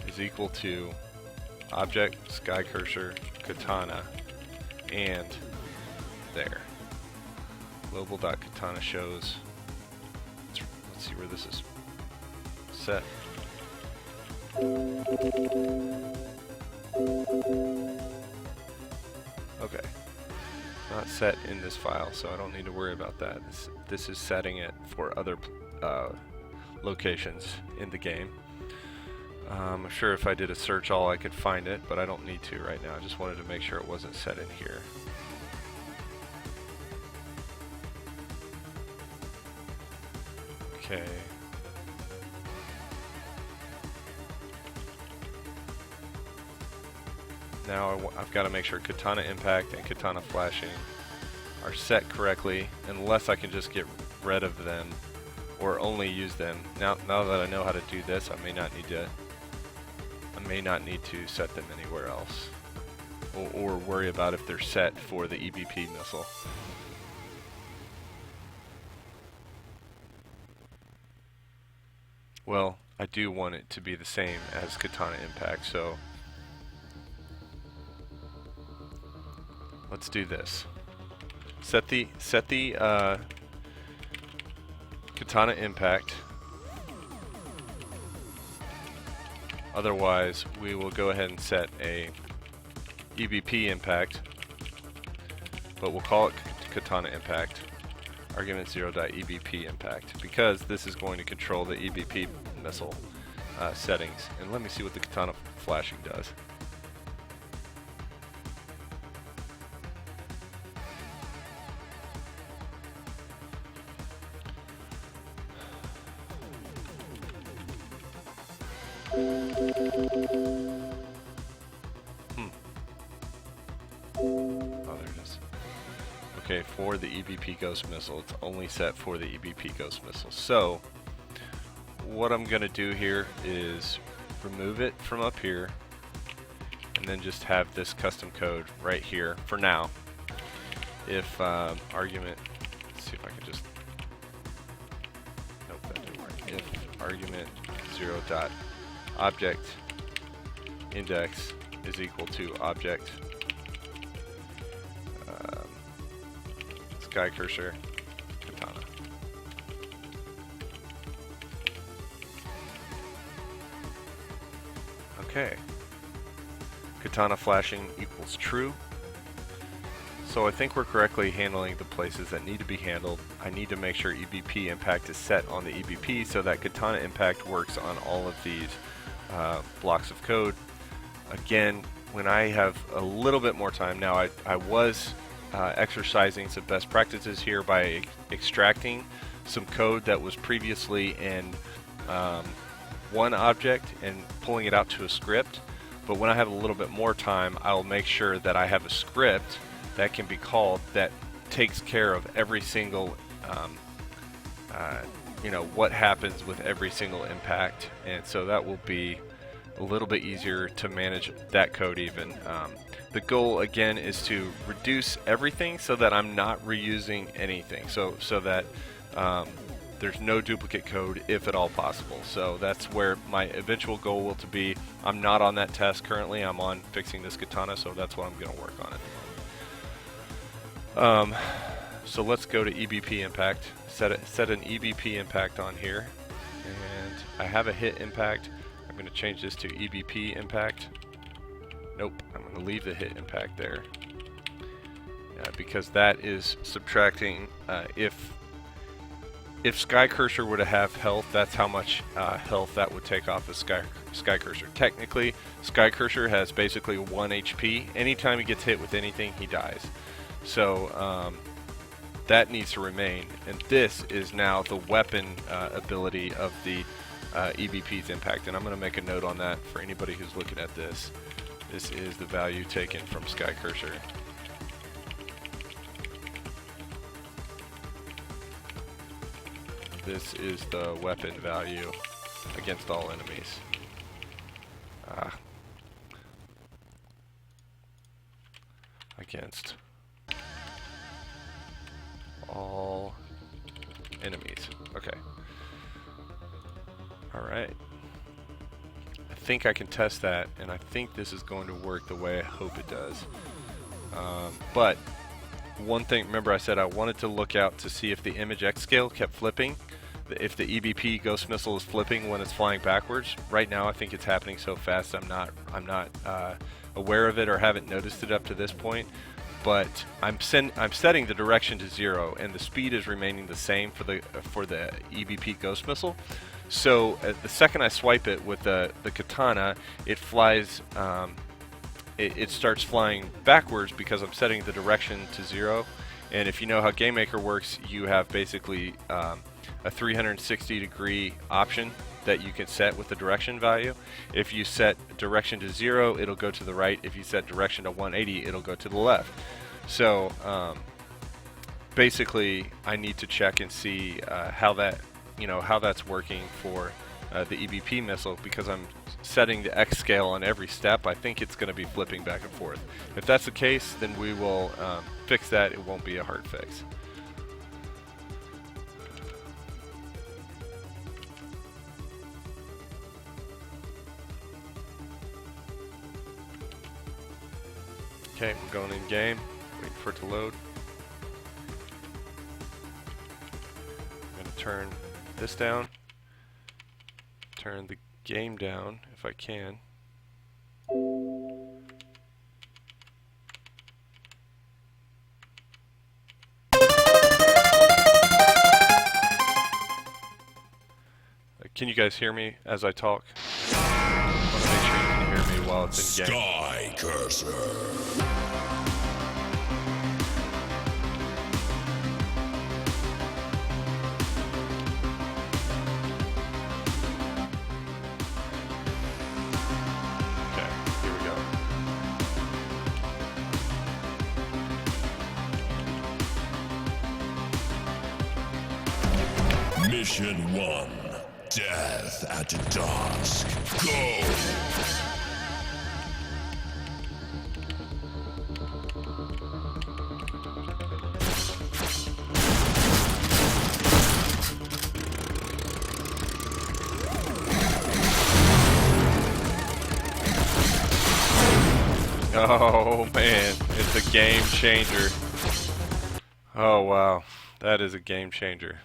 is equal to object Skycurser katana and there. Global.katana shows. Let's see where this is set. Okay. Not set in this file, so I don't need to worry about that. This is setting it for other locations in the game. I'm sure if I did a search all I could find it, but I don't need to right now. I just wanted to make sure it wasn't set in here. Okay. Now I've got to make sure katana impact and katana flashing are set correctly, unless I can just get rid of them or only use them. Now that I know how to do this, I may not need to set them anywhere else, or worry about if they're set for the EBP missile. Well, I do want it to be the same as katana impact, so let's do this. Set the katana impact. Otherwise, we will go ahead and set a EBP impact, but we'll call it katana impact. Argument 0.EBP impact, because this is going to control the EBP missile settings. And let me see what the katana flashing does. Oh, there it is. Okay, for the EBP Ghost Missile, it's only set for the EBP Ghost Missile. So, what I'm going to do here is remove it from up here, and then just have this custom code right here for now. If argument, let's see if I can just, nope, that didn't work. If argument 0.object index is equal to object Skycurser katana. Okay. Katana flashing equals true. So I think we're correctly handling the places that need to be handled. I need to make sure EBP impact is set on the EBP so that katana impact works on all of these blocks of code. Again, when I have a little bit more time now, I was exercising some best practices here by extracting some code that was previously in one object and pulling it out to a script. But when I have a little bit more time, I'll make sure that I have a script that can be called that takes care of every single what happens with every single impact, and so that will be a little bit easier to manage that code even. The goal again is to reduce everything so that I'm not reusing anything, so that there's no duplicate code if at all possible. So that's where my eventual goal will to be. I'm not on that task currently. I'm on fixing this katana, so that's what I'm going to work on at the moment. So let's go to EBP impact. Set an EBP impact on here, and I have a hit impact. I'm going to change this to EBP impact. Nope, I'm going to leave the hit impact there because that is subtracting. If Skycurser were to have health, that's how much health that would take off of Skycurser. Technically, Skycurser has basically 1 HP. Anytime he gets hit with anything, he dies. So that needs to remain, and this is now the weapon ability of the EBP's impact, and I'm going to make a note on that for anybody who's looking at this. This is the value taken from Skycurser. This is the weapon value against all enemies. Against all enemies. Okay. Alright. I think I can test that, and I think this is going to work the way I hope it does. But one thing, remember I said I wanted to look out to see if the image X scale kept flipping, if the EBP Ghost Missile is flipping when it's flying backwards. Right now I think it's happening so fast I'm not aware of it or haven't noticed it up to this point. But I'm setting the direction to 0, and the speed is remaining the same for the EBP Ghost Missile. So the second I swipe it with the katana, it flies. It starts flying backwards because I'm setting the direction to 0. And if you know how GameMaker works, you have basically a 360-degree option that you can set with the direction value. If you set direction to 0, it'll go to the right. If you set direction to 180, it'll go to the left. So basically, I need to check and see how that's working for the EBP missile, because I'm setting the X scale on every step. I think it's going to be flipping back and forth. If that's the case, then we will fix that. It won't be a hard fix. Okay, we're going in game, waiting for it to load. I'm going to turn this down, turn the game down if I can. Can you guys hear me as I talk? I want to make sure you can hear me while it's in game. Skycurser. Okay, here we go. Mission 1. Death at dusk. Go! Oh man, it's a game changer. Oh wow, that is a game changer.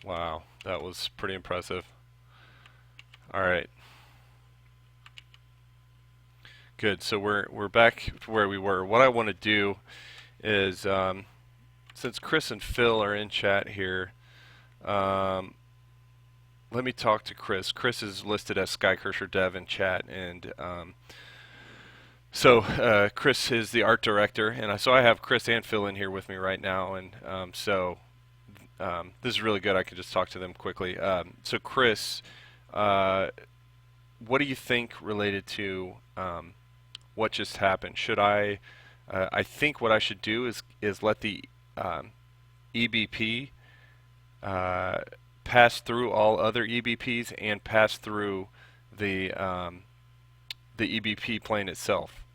Wow, that was pretty impressive. Alright. Good, so we're back to where we were. What I want to do is, since Chris and Phil are in chat here, let me talk to Chris. Chris is listed as Skycurser Dev in chat, and so Chris is the art director, and so I have Chris and Phil in here with me right now, and this is really good. I can just talk to them quickly. So Chris, what do you think related to what just happened? Should I think what I should do is let the EBP pass through all other EBPs and pass through the EBP plane itself.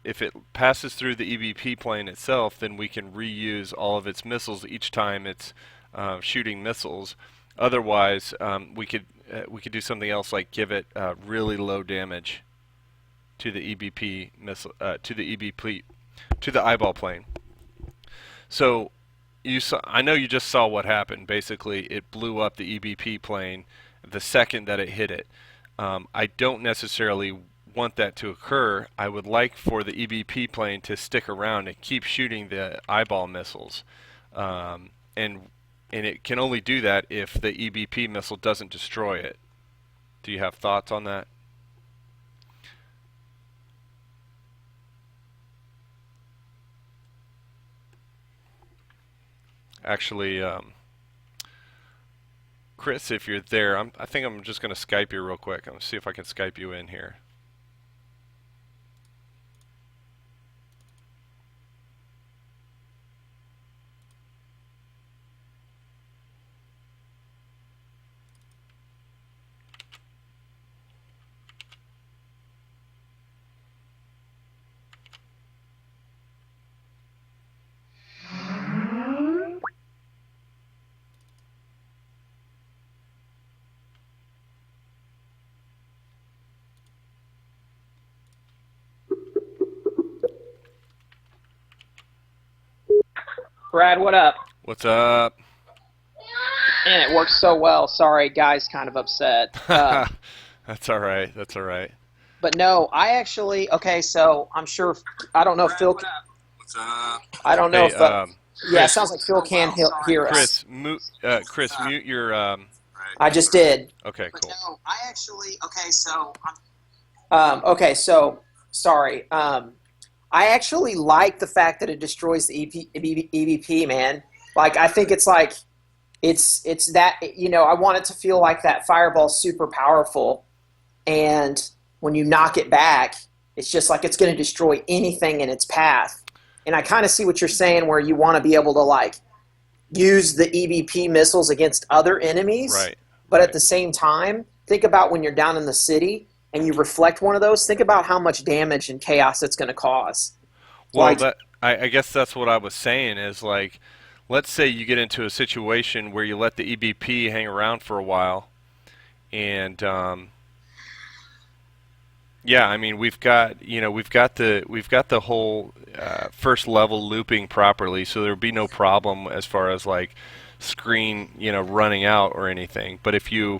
If it passes through the EBP plane itself, then we can reuse all of its missiles each time it's shooting missiles. Otherwise, we could do something else, like give it really low damage to the EBP missile, to the eyeball plane. So I know you just saw what happened. Basically, it blew up the EBP plane the second that it hit it. I don't necessarily want that to occur, I would like for the EBP plane to stick around and keep shooting the eyeball missiles, and it can only do that if the EBP missile doesn't destroy it. Do you have thoughts on that? Actually, Chris, if you're there, I think I'm just going to Skype you real quick. I'm going to see if I can Skype you in here. Brad, what up? What's up? Man, it works so well. Sorry, guys, kind of upset. That's all right. That's all right. But no, I actually, okay, so I'm sure, I don't know if Phil, What's up? I don't know Hey, if, yeah, it sounds like Phil can hear us. Chris, mute your. I just did. Okay, cool. No, I actually, okay, so, okay, so, sorry. I actually like the fact that it destroys the EVP, man. Like, I think it's like, it's that, you know, I want it to feel like that fireball's super powerful, and when you knock it back, it's just like it's going to destroy anything in its path. And I kind of see what you're saying, where you want to be able to, like, use the EVP missiles against other enemies. Right. But at the same time, think about when you're down in the city and you reflect one of those, think about how much damage and chaos it's going to cause. Well, Like, I guess that's what I was saying is, like, let's say you get into a situation where you let the EBP hang around for a while, and yeah, I mean we've got the whole first level looping properly, so there'll be no problem as far as like screen running out or anything. But if you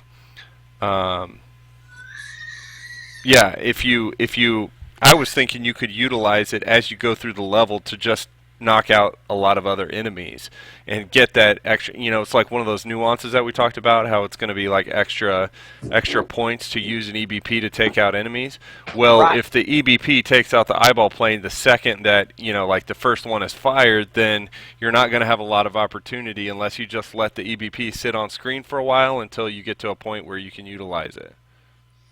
yeah, if you I was thinking you could utilize it as you go through the level to just knock out a lot of other enemies and get that extra, it's like one of those nuances that we talked about, how it's going to be like extra points to use an EBP to take out enemies. Well, right. if the EBP takes out the eyeball plane the second that, like the first one is fired, then you're not going to have a lot of opportunity unless you just let the EBP sit on screen for a while until you get to a point where you can utilize it.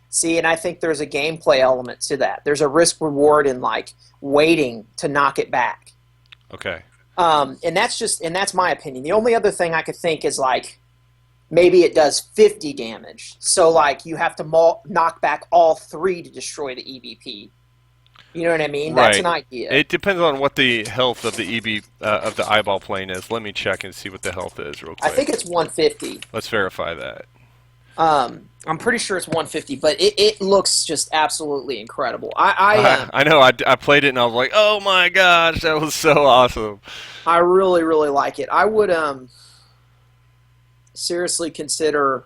See, and I think there's a gameplay element to that. There's a risk reward in like waiting to knock it back. Okay. And that's my opinion. The only other thing I could think is like maybe it does 50 damage. So like you have to knock back all 3 to destroy the EBP. You know what I mean? Right. That's an idea. It depends on what the health of the of the eyeball plane is. Let me check and see what the health is real quick. I think it's 150. Let's verify that. I'm pretty sure it's 150, but it looks just absolutely incredible. I know. I played it and I was like, oh my gosh, that was so awesome. I really, really like it. I would seriously consider,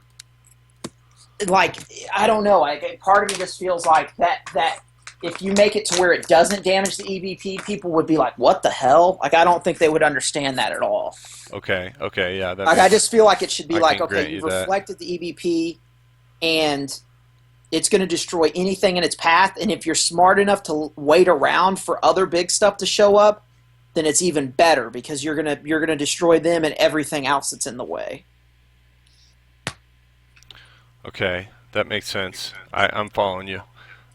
like, I don't know. Part of me just feels like that if you make it to where it doesn't damage the EVP, people would be like, what the hell? Like, I don't think they would understand that at all. Okay, yeah. Like, I just feel like it should be I like, can okay, grant you you that. reflected the EVP, and it's going to destroy anything in its path, and if you're smart enough to wait around for other big stuff to show up, then it's even better, because you're gonna destroy them and everything else that's in the way. Okay, that makes sense. I'm following you.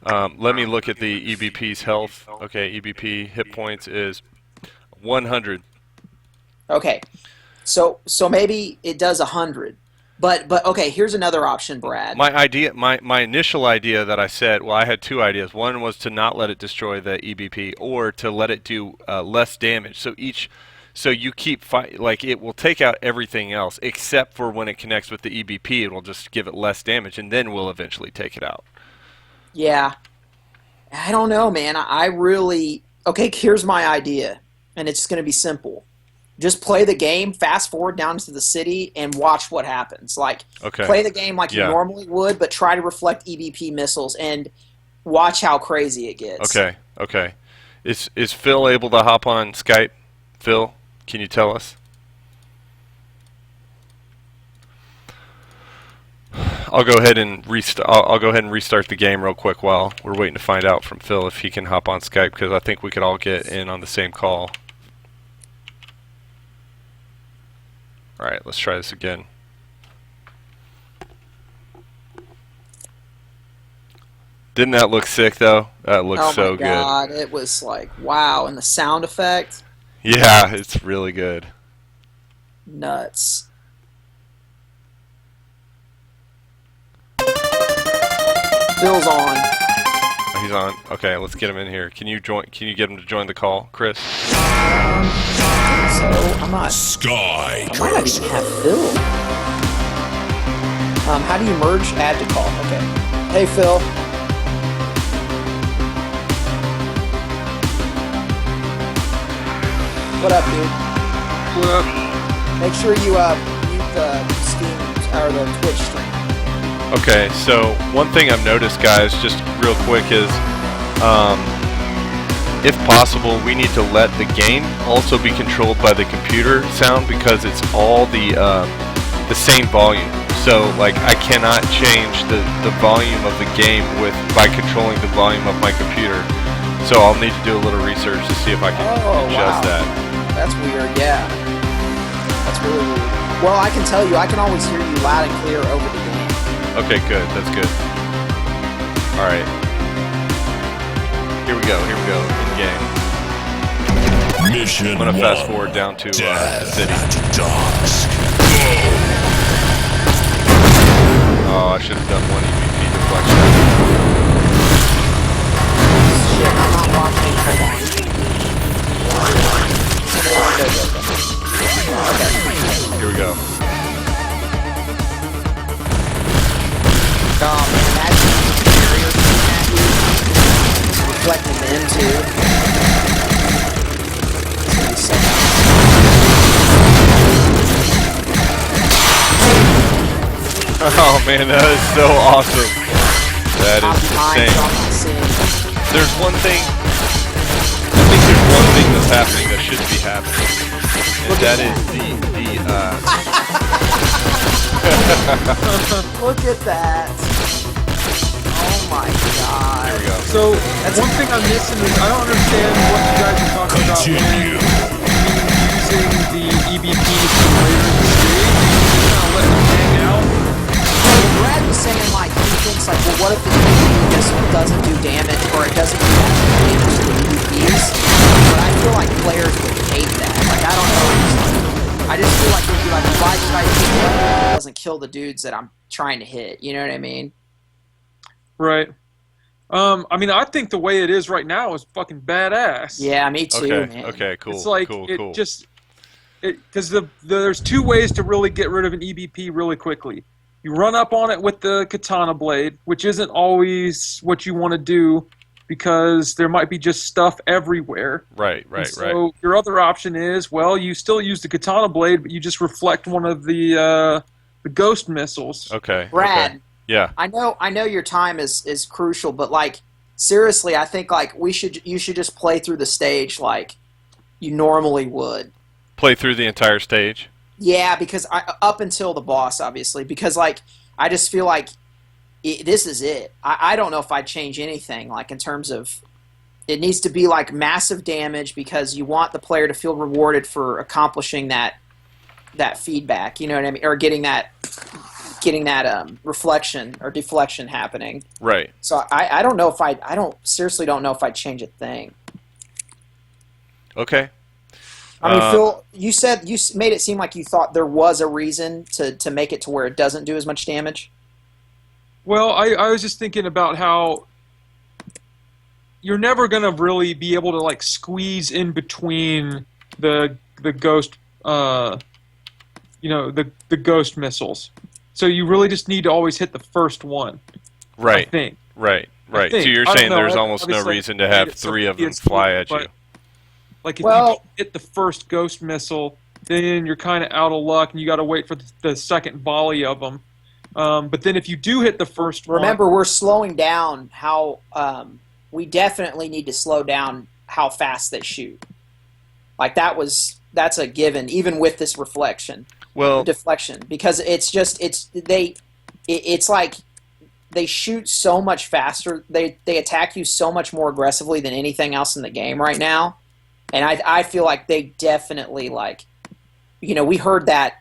Let me look at the EBP's health. Okay, EBP hit points is 100. Okay, so maybe it does 100, but okay. Here's another option, Brad. My initial idea that I said, well, I had 2 ideas. One was to not let it destroy the EBP, or to let it do less damage. So you keep like it will take out everything else except for when it connects with the EBP. It will just give it less damage, and then we'll eventually take it out. Yeah, I don't know, man. I really okay. Here's my idea, and it's going to be simple. Just play the game, fast forward down to the city, and watch what happens. Like, Okay. play the game like you Yeah. normally would, but try to reflect EVP missiles. And watch how crazy it gets. Okay, okay. Is Phil able to hop on Skype? Phil, can you tell us? I'll go ahead and restart. I'll go ahead and restart the game real quick while we're waiting to find out from Phil if he can hop on Skype, because I think we could all get in on the same call. All right, let's try this again. Didn't that look sick though? That looks so good. Oh my god, it was like wow, and the sound effect, Yeah, it's really good. nuts. Phil's on. He's on. Okay, let's get him in here. Can you join? Can you get him to join the call, Chris? So I might not even Skycurser. have Phil. How do you merge add to call? Okay. Hey Phil. What up, dude? What up? Make sure you mute the Steam or the Twitch stream. Okay, so one thing I've noticed, guys, just real quick, is if possible, we need to let the game also be controlled by the computer sound, because it's all the same volume. So, like, I cannot change the volume of the game by controlling the volume of my computer. So I'll need to do a little research to see if I can adjust that. That's weird, yeah. That's really weird. Well, I can tell you, I can always hear you loud and clear over the game. Okay, good. That's good. All right. Here we go. Here we go. In game. Mission I'm gonna fast 1. forward down to the Death city. at dusk. Oh, I should have done one EVP deflection. Shit, I'm not watching. Hold on. Okay. Here we go. Imagine the barrier shooting at you, reflecting them too. It's gonna be so nice. Oh man, that is so awesome. That I'm is behind, so I'm insane. not seeing. There's one thing. I think there's one thing that's happening that shouldn't be happening, and that is Look at that. Oh my god. Here we go. So one thing I'm missing is I don't understand what you guys are talking about when Continue. using the EBP simulator in the stage. You kind of let them hang out. Well, Brad was saying like he thinks like, well, what if the EVP just doesn't do damage or it doesn't do damage to the EVPs? But I feel like players would hate that. Like I don't know. I just feel like they'd be like, why should I hit it if it doesn't kill the dudes that I'm trying to hit? You know what I mean? Right. I mean, I think the way it is right now is fucking badass. Yeah, me too, Okay. man. Okay. Cool. It's like cool. it Cool. just because there's two ways to really get rid of an EBP really quickly. You run up on it with the katana blade, which isn't always what you want to do because there might be just stuff everywhere. Right. And so your other option is, well, you still use the katana blade, but you just reflect one of the ghost missiles. Okay. Brad, Okay. Yeah. I know your time is crucial, but like seriously, I think like you should just play through the stage like you normally would. Play through the entire stage. Yeah, because up until the boss, obviously, because like I just feel like this is it. I don't know if I'd change anything like in terms of it needs to be like massive damage because you want the player to feel rewarded for accomplishing that feedback. You know what I mean, or getting that reflection or deflection happening. Right. So I don't know if I seriously don't know if I'd change a thing. Okay. I mean, Phil, you said you made it seem like you thought there was a reason to make it to where it doesn't do as much damage. Well, I was just thinking about how you're never gonna really be able to like squeeze in between the ghost the ghost missiles. So you really just need to always hit the first one. Right. I think. Right. I think. So you're I don't saying know, there's almost no obviously reason to made have it three of something them it's fly cool, at you. but, like if Well- you don't hit the first ghost missile, then you're kind of out of luck, and you got to wait for the second volley of them. But then if you do hit the first one, remember, we're slowing down how we definitely need to slow down how fast they shoot. Like that's a given, even with this reflection, deflection, because it's like they shoot so much faster. They attack you so much more aggressively than anything else in the game right now, and I feel like they definitely we heard that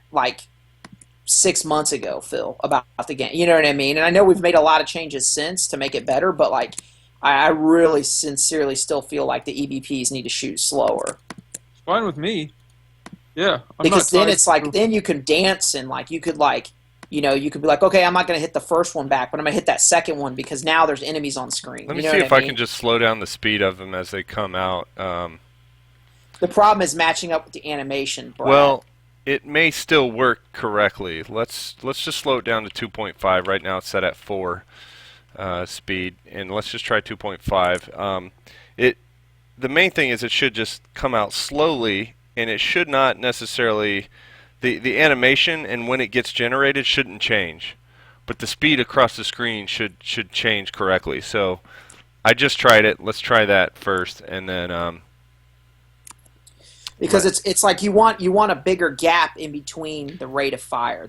6 months ago, Phil, about the game. You know what I mean? And I know we've made a lot of changes since to make it better, but I really sincerely still feel like the EBPs need to shoot slower. Fine with me. Yeah, because then it's then you can dance and you could you could be like, okay, I'm not going to hit the first one back, but I'm going to hit that second one because now there's enemies on screen. Let me see if I can just slow down the speed of them as they come out. The problem is matching up with the animation, Brad. Well, it may still work correctly. Let's just slow it down to 2.5. Right now it's set at 4 speed, and let's just try 2.5. The main thing is it should just come out slowly, and it should not necessarily the animation and when it gets generated shouldn't change, but the speed across the screen should change correctly. So I just tried it. Let's try that first, and then because it's like you want a bigger gap in between the rate of fire.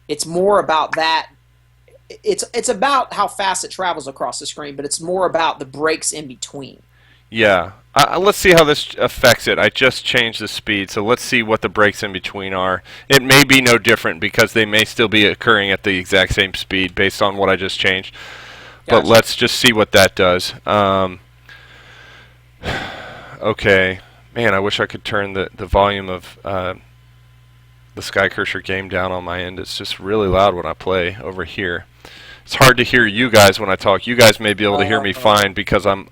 It's more about that. It's about how fast it travels across the screen, but it's more about the breaks in between. Yeah. Let's see how this affects it. I just changed the speed, so let's see what the breaks in between are. It may be no different because they may still be occurring at the exact same speed based on what I just changed. Gotcha. But let's just see what that does. Okay. Man, I wish I could turn the volume of the Skycurser game down on my end. It's just really loud when I play over here. It's hard to hear you guys when I talk. You guys may be able to hear me fine because I've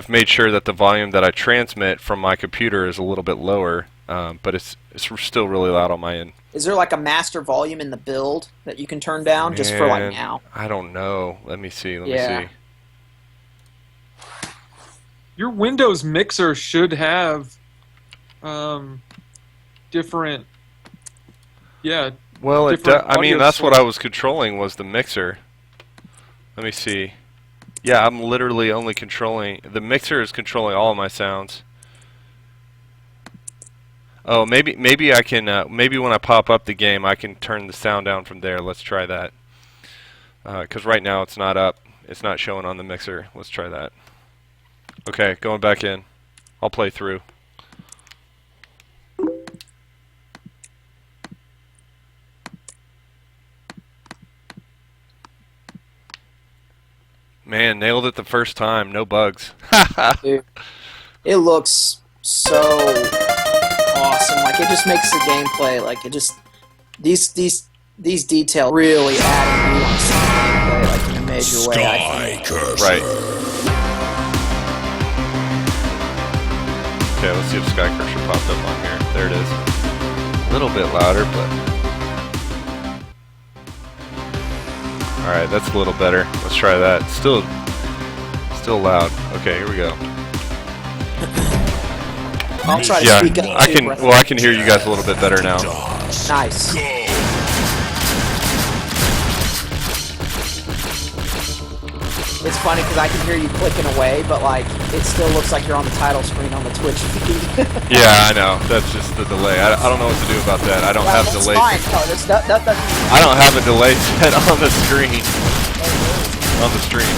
made sure that the volume that I transmit from my computer is a little bit lower, but it's still really loud on my end. Is there a master volume in the build that you can turn down just for now? I don't know. Let me see. Let me see. Your Windows mixer should have different. Yeah. Well, I mean, that's what I was controlling was the mixer. Let me see. Yeah, I'm literally only controlling... The mixer is controlling all of my sounds. Oh, maybe I can... maybe when I pop up the game, I can turn the sound down from there. Let's try that. Because right now it's not up. It's not showing on the mixer. Let's try that. Okay, going back in. I'll play through. Man, nailed it the first time. No bugs. Dude, it looks so awesome. It just makes the gameplay these details really add nuance to the gameplay in a major way. Skycurser. Right. Okay, let's see if Skycurser popped up on here. There it is. A little bit louder, but... Alright, that's a little better. Let's try that. Still loud. Okay, here we go. I'll try to speak up. I can hear you guys a little bit better now. Nice. It's funny because I can hear you clicking away, but it still looks like you're on the title screen on the Twitch feed. Yeah, I know. That's just the delay. I don't know what to do about that. I don't have delay. Fine. No, I don't have a delay set on the screen. On the stream.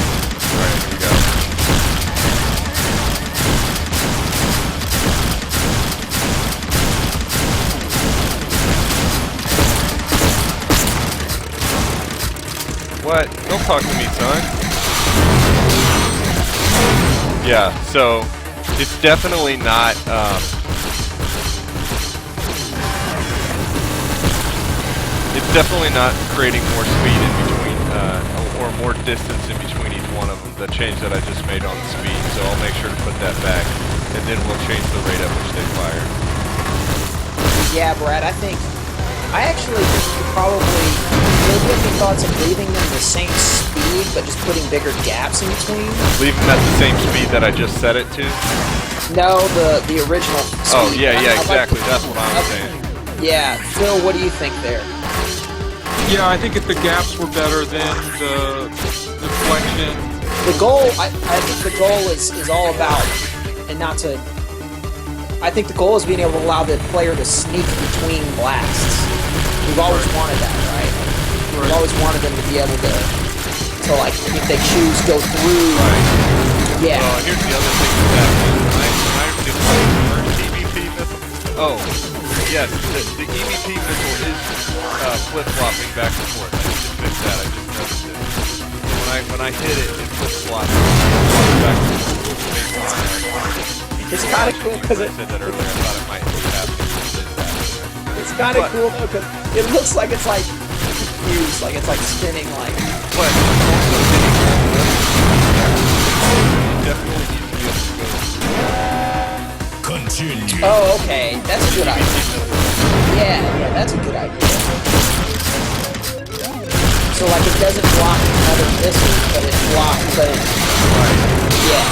Alright, here we go. What? Don't talk to me, son. Yeah, so it's definitely not creating more speed in between or more distance in between each one of them. The change that I just made on the speed, so I'll make sure to put that back, and then we'll change the rate at which they fire. Yeah, Brad, I actually think you probably maybe have any thoughts of leaving them the same speed, but just putting bigger gaps in between. Leave them at the same speed that I just set it to? No, the original speed. Oh, yeah, exactly. That's what I'm saying. Yeah, Phil, what do you think there? Yeah, I think if the gaps were better, then the deflection. The goal, I think the goal is all about, and not to. I think the goal is being able to allow the player to sneak between blasts. We've always wanted that, right? We've always wanted them to be able to like, if they choose, go through. Right. Yeah. Well, here's the other thing with that. When I deployed the first EVP missile. Oh, yes, the EVP missile is flip-flopping back and forth. I need to fix that. I just noticed it. So when I hit it, it flip-flops back and forth. It's kind of cool because I said that earlier. I thought it might be happening. It's kind of cool though because it looks like it's like confused, like it's like spinning, like. But also hitting definitely needs to be able to go. Continue. Oh, okay, that's a good idea. Yeah, that's a good idea. So like it doesn't block another missile, but it blocks, but it, yeah.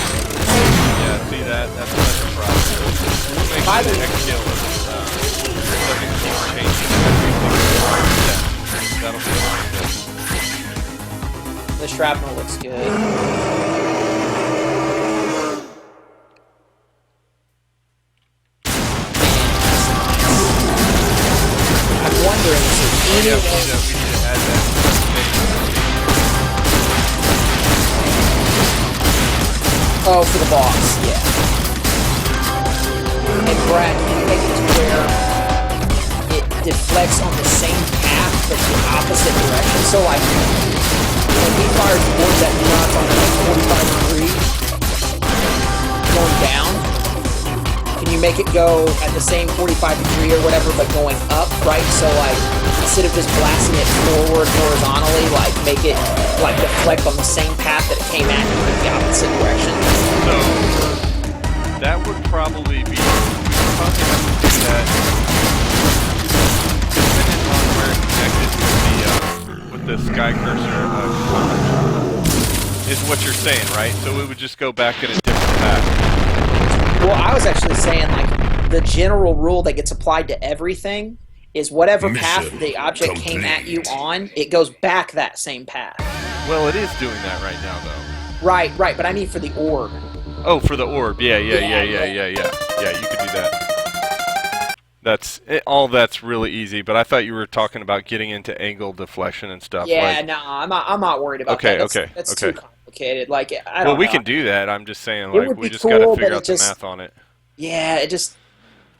Yeah, see that's a problem. We'll make By the the- next skill doesn't keep changing every step. That'll be good. The shrapnel looks good. I'm wondering if there's any Yeah, way. we need to add that. Oh, for the boss, yeah. And Brad, can you make it to where it deflects on the same path but the opposite direction? So like, when he fires towards that nut on like 45 degrees, going down, can you make it go at the same 45 degree or whatever, but going up, right? So like, instead of just blasting it forward horizontally, like make it like deflect on the same path that it came at you in the opposite direction. So that would probably be. We would probably have to do that depending on where it connected with the Skycurser component. Is what you're saying, right? So we would just go back in a different path. Well, I was actually saying like the general rule that gets applied to everything is whatever path Mission the object came at you complete. on, it goes back that same path. Well, it is doing that right now, though. Right, but I mean for the orb. Oh, for the orb. Yeah. Yeah. Yeah, you could do that. All that's really easy, but I thought you were talking about getting into angle deflection and stuff. Yeah, like, no, I'm not worried about Okay, that. That's too complicated. Like, I don't know. Well, we can do that. I'm just saying, It like, would we be just got to cool, figure but out it the just- math on it. Yeah, it just,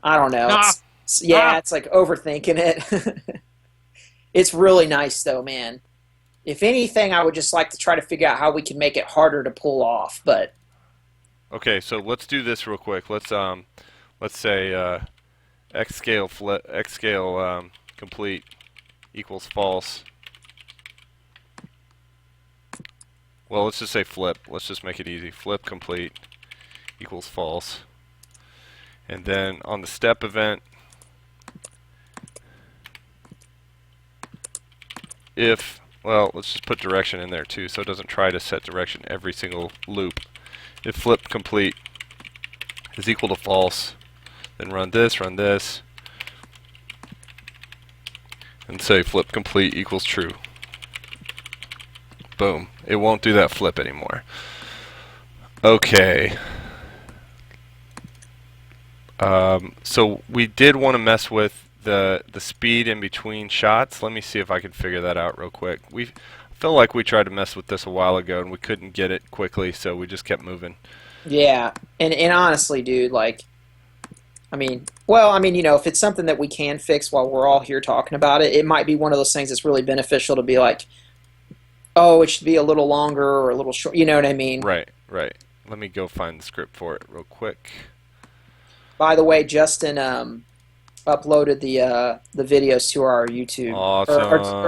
I don't know. Nah. It's like overthinking it. It's really nice though, man. If anything, I would just like to try to figure out how we can make it harder to pull off, but Okay, so let's do this real quick. Let's say x scale complete equals false. Well, let's just say flip. Let's just make it easy. Flip complete equals false. And then on the step event, if, well, let's just put direction in there too, so it doesn't try to set direction every single loop. If flip complete is equal to false, then run this, and say flip complete equals true. Boom. It won't do that flip anymore. Okay. So we did want to mess with the speed in between shots. Let me see if I can figure that out real quick. We feel like we tried to mess with this a while ago and we couldn't get it quickly, so we just kept moving. yeah. And honestly, dude, like, I mean, you know, if it's something that we can fix while we're all here talking about it, it might be one of those things that's really beneficial to be like, oh, it should be a little longer or a little short. You know what I mean? Right. Let me go find the script for it real quick. By the way, Justin uploaded the videos to our YouTube, or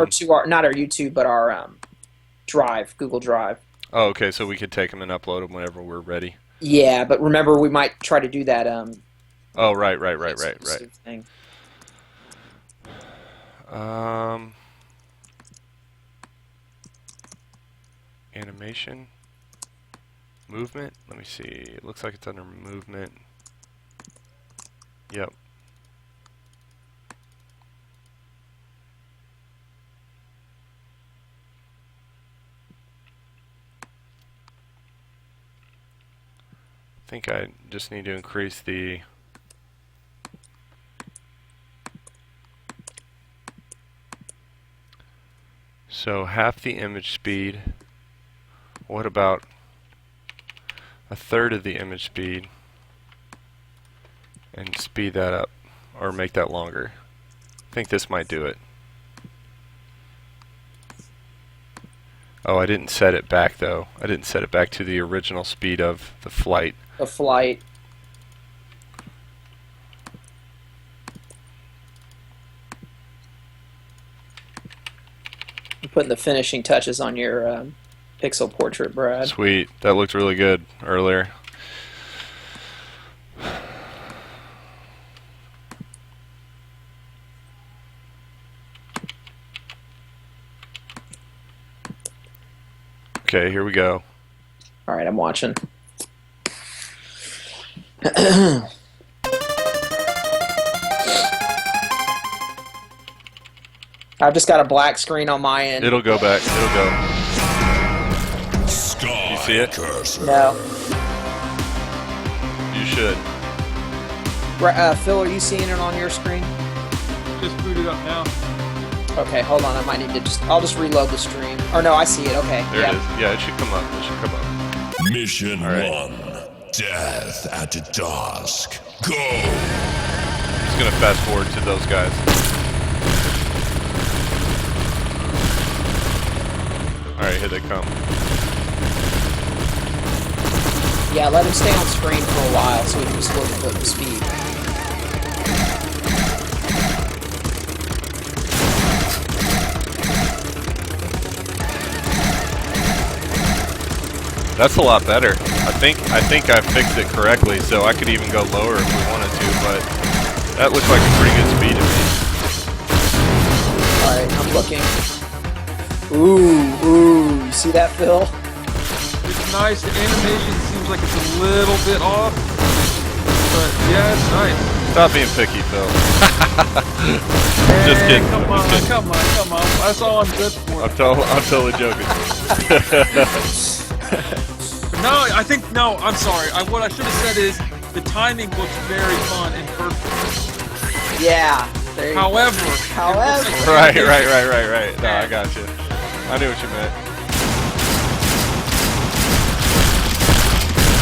to our, not our YouTube, but our Drive, Google Drive. Oh, okay, so we could take them and upload them whenever we're ready. Yeah, but remember, we might try to do that. Oh, right. exclusive thing. Animation, movement. Let me see. It looks like it's under movement. Yep. think I just need to increase the... So half the image speed. What about a third of the image speed? And speed that up, or make that longer. I think this might do it. Oh, I didn't set it back though. I didn't set it back to the original speed of the flight. The flight. I'm putting the finishing touches on your pixel portrait, Brad. Sweet. That looked really good earlier. Okay, here we go. All right, I'm watching. I've just got a black screen on my end. It'll go back. It'll go. You see it? Skycurser. No. You should. Phil, are you seeing it on your screen? Just boot it up now. Okay, hold on. I might need to I'll just reload the stream. Or no, I see it. Okay. There it is. Yeah, it should come up. It should come up. Mission All right. 1. Death at dusk. Go! Just gonna fast forward to those guys. Alright, here they come. Yeah, let him stay on screen for a while so we can just look at the speed. That's a lot better. I think I fixed it correctly, so I could even go lower if we wanted to, but that looks like a pretty good speed to me. Alright, I'm looking. Ooh, you see that, Phil? It's nice. The animation seems like it's a little bit off, but yeah, it's nice. Stop being picky, Phil. Just kidding. Come I'm on, just kidding. come on. That's all I'm good for. I'm totally joking. No, I'm sorry. What I should have said is the timing looks very fun and perfect. Yeah. There you go. However. Right. No, I got you. I knew what you meant.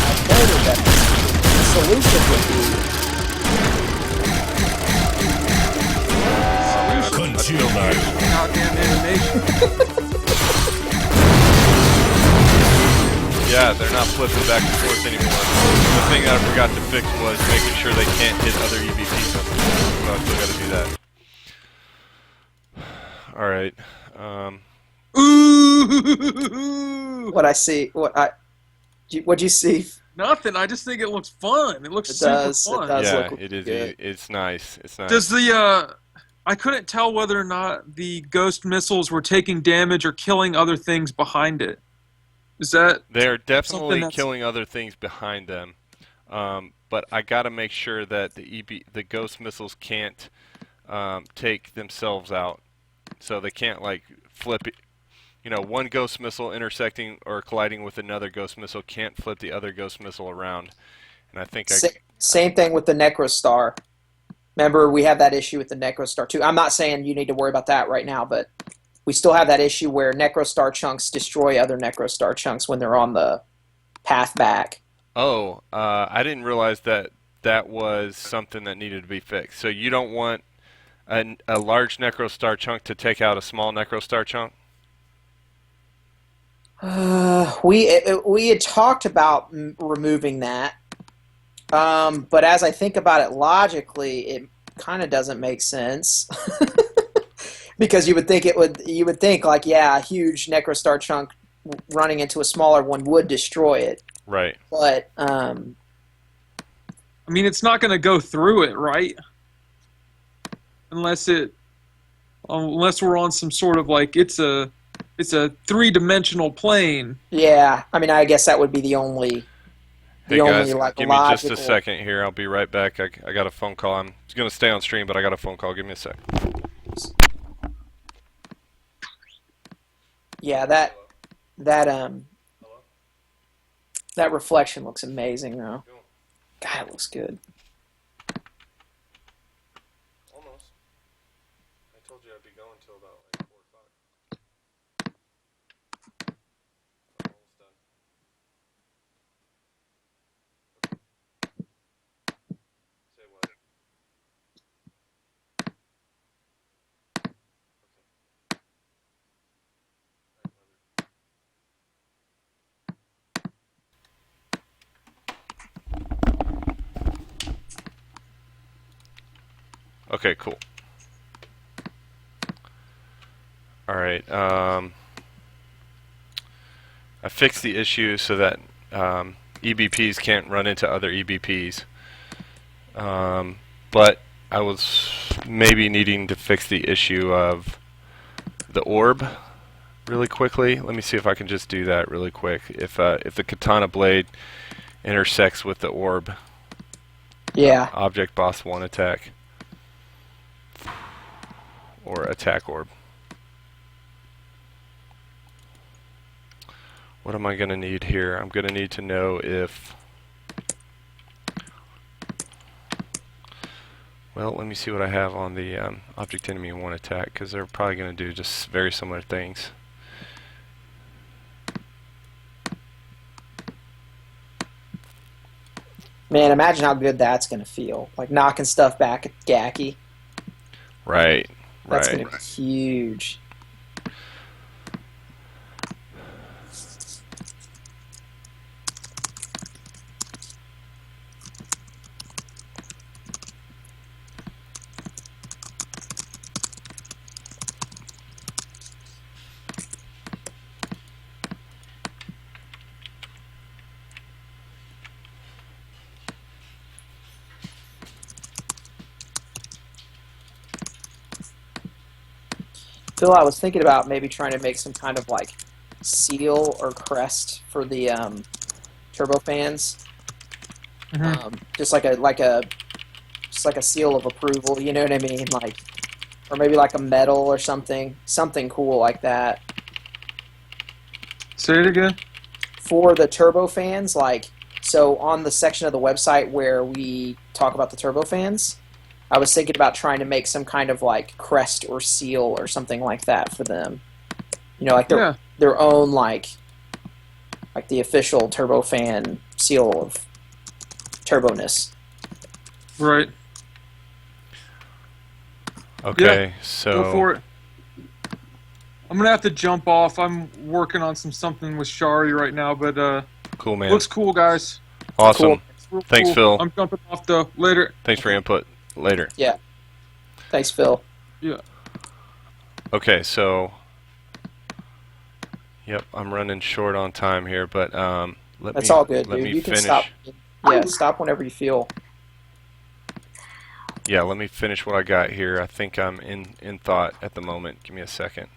I told her that the solution would be Solution. Continue. Goddamn animation. Yeah, they're not flipping back and forth anymore. The thing that I forgot to fix was making sure they can't hit other EVP systems. So I still got to do that. All right. Ooh. What'd you see? Nothing. I just think it looks fun. It looks It super does, it fun. does. Yeah, look it is. good. It's nice. It's nice. Does the I couldn't tell whether or not the ghost missiles were taking damage or killing other things behind it. Is that They are something definitely that's- killing other things behind them, but I got to make sure that the ghost missiles can't take themselves out, so they can't like flip it. You know, one ghost missile intersecting or colliding with another ghost missile can't flip the other ghost missile around. And I think Same thing with the Necrostar. Remember, we have that issue with the Necrostar too. I'm not saying you need to worry about that right now, but we still have that issue where Necrostar chunks destroy other Necrostar chunks when they're on the path back. Oh, I didn't realize that was something that needed to be fixed. So you don't want a large Necrostar chunk to take out a small Necrostar chunk? We had talked about removing that, but as I think about it logically, it kind of doesn't make sense. Because you would think like, yeah, a huge Necrostar chunk running into a smaller one would destroy it. Right. But I mean, it's not going to go through it, right? Unless we're on some sort of like it's a three-dimensional plane. yeah, I mean, I guess that would be the only. Hey guys, like give me just a logical. second here. I'll be right back. I got a phone call. I'm going to stay on stream, but I got a phone call. Give me a sec. Yeah, that reflection looks amazing though. God, it looks good. Almost. I told you I'd be going till about like 4 o'clock. Almost done. Say what? Okay, cool. Alright, I fixed the issue so that EBPs can't run into other EBPs. But I was maybe needing to fix the issue of the orb really quickly. Let me see if I can just do that really quick. If the katana blade intersects with the orb, Yeah. object boss 1 attack, or attack orb. What am I going to need here? I'm going to need to know if... Well, let me see what I have on the object enemy 1 attack, because they're probably going to do just very similar things. Man, imagine how good that's going to feel. Like knocking stuff back at Gaki. Right, That's right. going to be huge. Phil, I was thinking about maybe trying to make some kind of like seal or crest for the turbofans. Just like a seal of approval. You know what I mean? Like, or maybe like a medal or something cool like that Say it again. for the turbofans. Like, so on the section of the website where we talk about the turbofans, I was thinking about trying to make some kind of like crest or seal or something like that for them. You know, like their own like the official turbofan seal of turboness. Right. Okay, Yeah, so... Go for it. I'm gonna have to jump off. I'm working on something with Shari right now, but Cool, man. looks cool, guys. Awesome. Cool. Thanks, Cool. Phil. I'm jumping off though. Later. Thanks for your input. Later. Yeah. Thanks, Phil. Yeah. Okay, so... Yep, I'm running short on time here, but That's all good, let dude. me You can finish. stop. Yeah, stop whenever you feel. Yeah, let me finish what I got here. I think I'm in thought at the moment. Give me a second.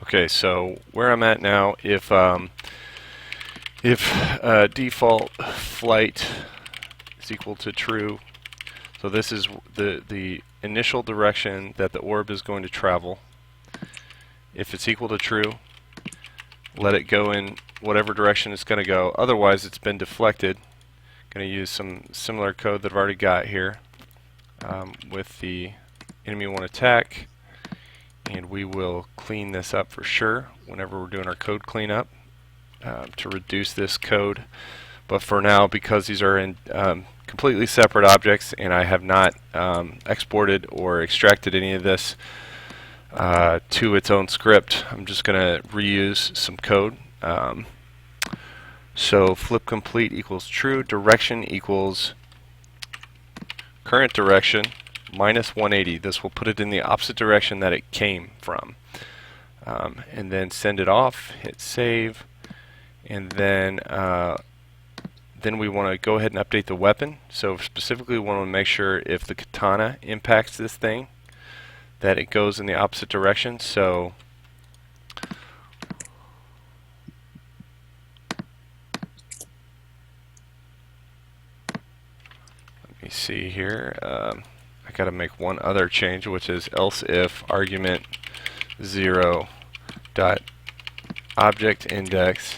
Okay, so where I'm at now, if default flight is equal to true, so this is the initial direction that the orb is going to travel. If it's equal to true, let it go in whatever direction it's going to go. Otherwise, it's been deflected. Going to use some similar code that I've already got here with the enemy 1 attack. And we will clean this up for sure whenever we're doing our code cleanup to reduce this code. But for now, because these are in completely separate objects and I have not exported or extracted any of this to its own script, I'm just going to reuse some code. So flip complete equals true, direction equals current direction minus 180. This will put it in the opposite direction that it came from. And then send it off, hit save, And then we want to go ahead and update the weapon. So specifically, we want to make sure if the katana impacts this thing, that it goes in the opposite direction. So let me see here. I got to make one other change, which is else if argument 0 dot object index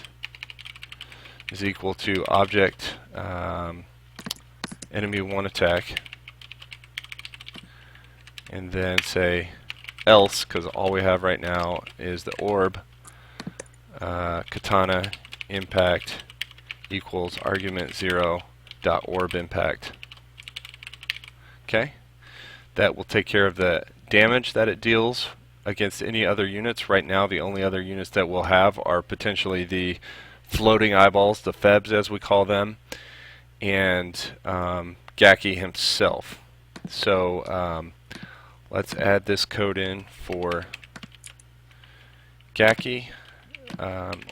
is equal to object enemy 1 attack, and then say else, because all we have right now is the orb katana impact equals argument 0 dot orb impact. Okay, that will take care of the damage that it deals against any other units. Right now the only other units that we'll have are potentially the floating eyeballs, the Febs as we call them, and Gaki himself. So let's add this code in for Gaki,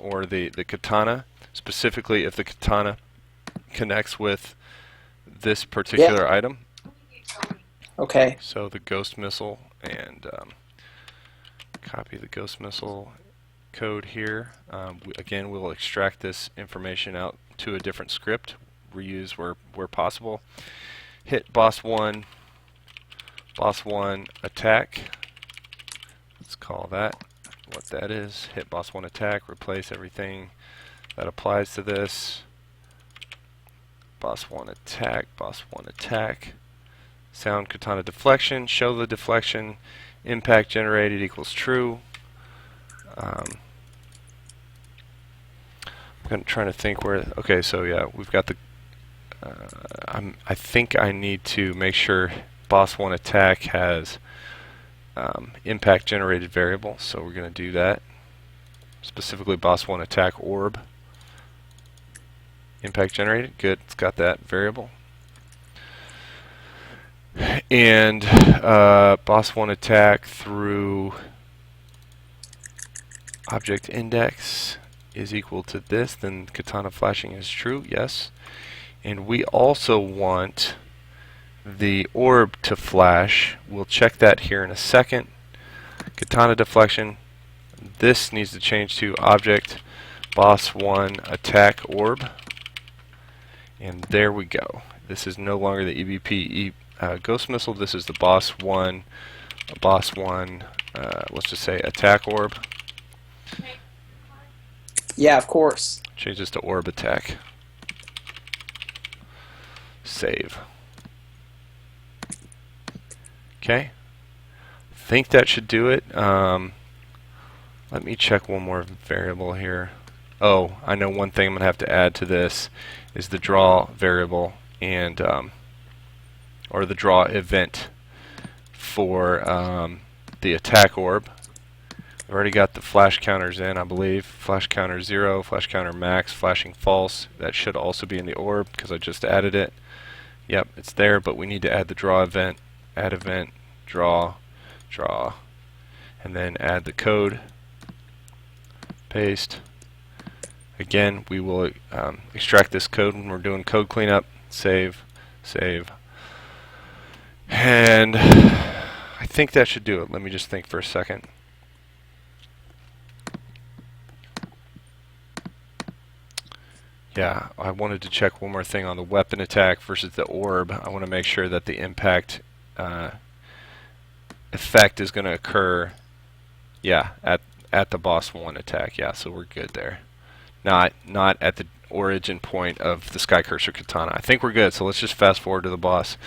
or the katana, specifically if the katana connects with this particular item. Okay. So the ghost missile, and copy the ghost missile code here. Again, we'll extract this information out to a different script, reuse where possible. Hit boss 1 attack. Let's call that what that is. Hit boss 1 attack, replace everything that applies to this. Boss 1 attack. Sound katana deflection, show the deflection, impact generated equals true. I'm trying to think where. Okay, so yeah, we've got the. I think I need to make sure boss 1 attack has impact generated variable, so we're going to do that. Specifically, boss 1 attack orb. Impact generated, good, it's got that variable. And boss 1 attack through object index is equal to this, then katana flashing is true, yes. And we also want the orb to flash. We'll check that here in a second. Katana deflection, this needs to change to object boss 1 attack orb. And there we go. This is no longer the EBP ghost missile, this is the boss 1, let's just say attack orb. Yeah, of course. Change this to orb attack. Save. Okay. Think that should do it. Let me check one more variable here. Oh, I know one thing I'm going to have to add to this is the draw variable, and or the draw event for the attack orb. I've already got the flash counters in, I believe. Flash counter 0, flash counter max, flashing false. That should also be in the orb because I just added it. Yep, it's there, but we need to add the draw event. Add event, draw, and then add the code. Paste. Again, we will extract this code when we're doing code cleanup. Save. And I think that should do it. Let me just think for a second. Yeah, I wanted to check one more thing on the weapon attack versus the orb. I want to make sure that the impact effect is going to occur, yeah, at the boss 1 attack. Yeah, so we're good there. Not at the origin point of the Skycurser katana. I think we're good, so let's just fast forward to the boss.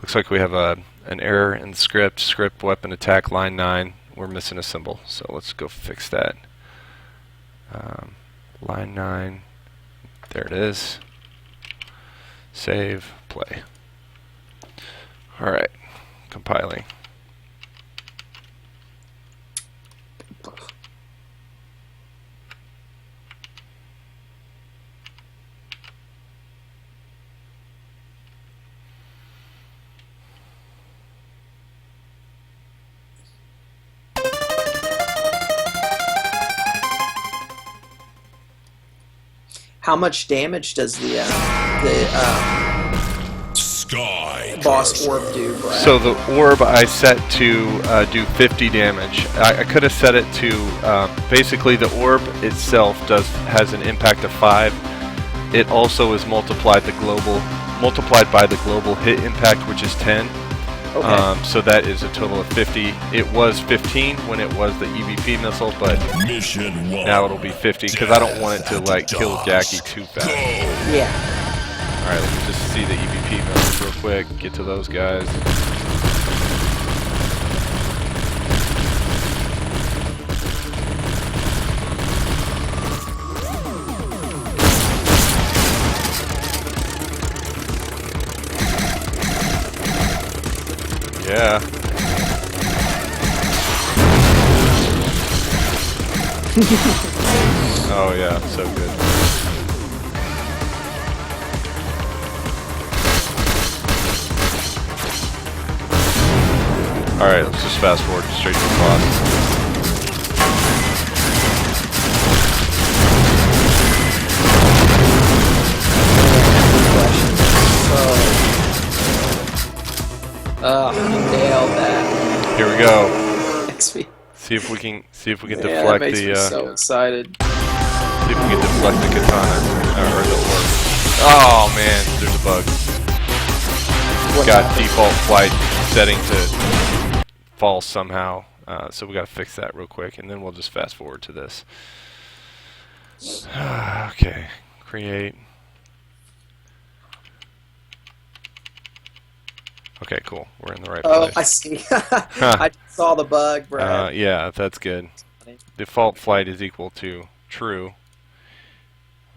Looks like we have an error in the script weapon attack line 9. We're missing a symbol, so let's go fix that. Line 9, there it is. Save, play. Alright, compiling. how much damage does the boss orb Skycurser. do, Brad? So the orb I set to do 50 damage. I could have set it to basically the orb itself has an impact of 5. It also is multiplied by the global hit impact, which is 10. Okay. So that is a total of 50. It was 15 when it was the EVP missile, but Mission 1. now it'll be 50 because I don't want it to like kill Jackie too fast. Yeah. All right, let's just see the EVP missiles real quick. Get to those guys. Yeah. Oh yeah, so good. Alright, let's just fast forward straight to the boss. Nailed that. Here we go. XP. See if we can That deflect makes the me so excited. see if we can deflect the katana or the orb. Oh man, there's a bug. What Got happened? default flight setting to false somehow, so we got to fix that real quick, and then we'll just fast forward to this. Okay, create. Okay, cool. We're in the right Oh, place. I see. I saw the bug, Brad. Yeah, that's good. Default flight is equal to true.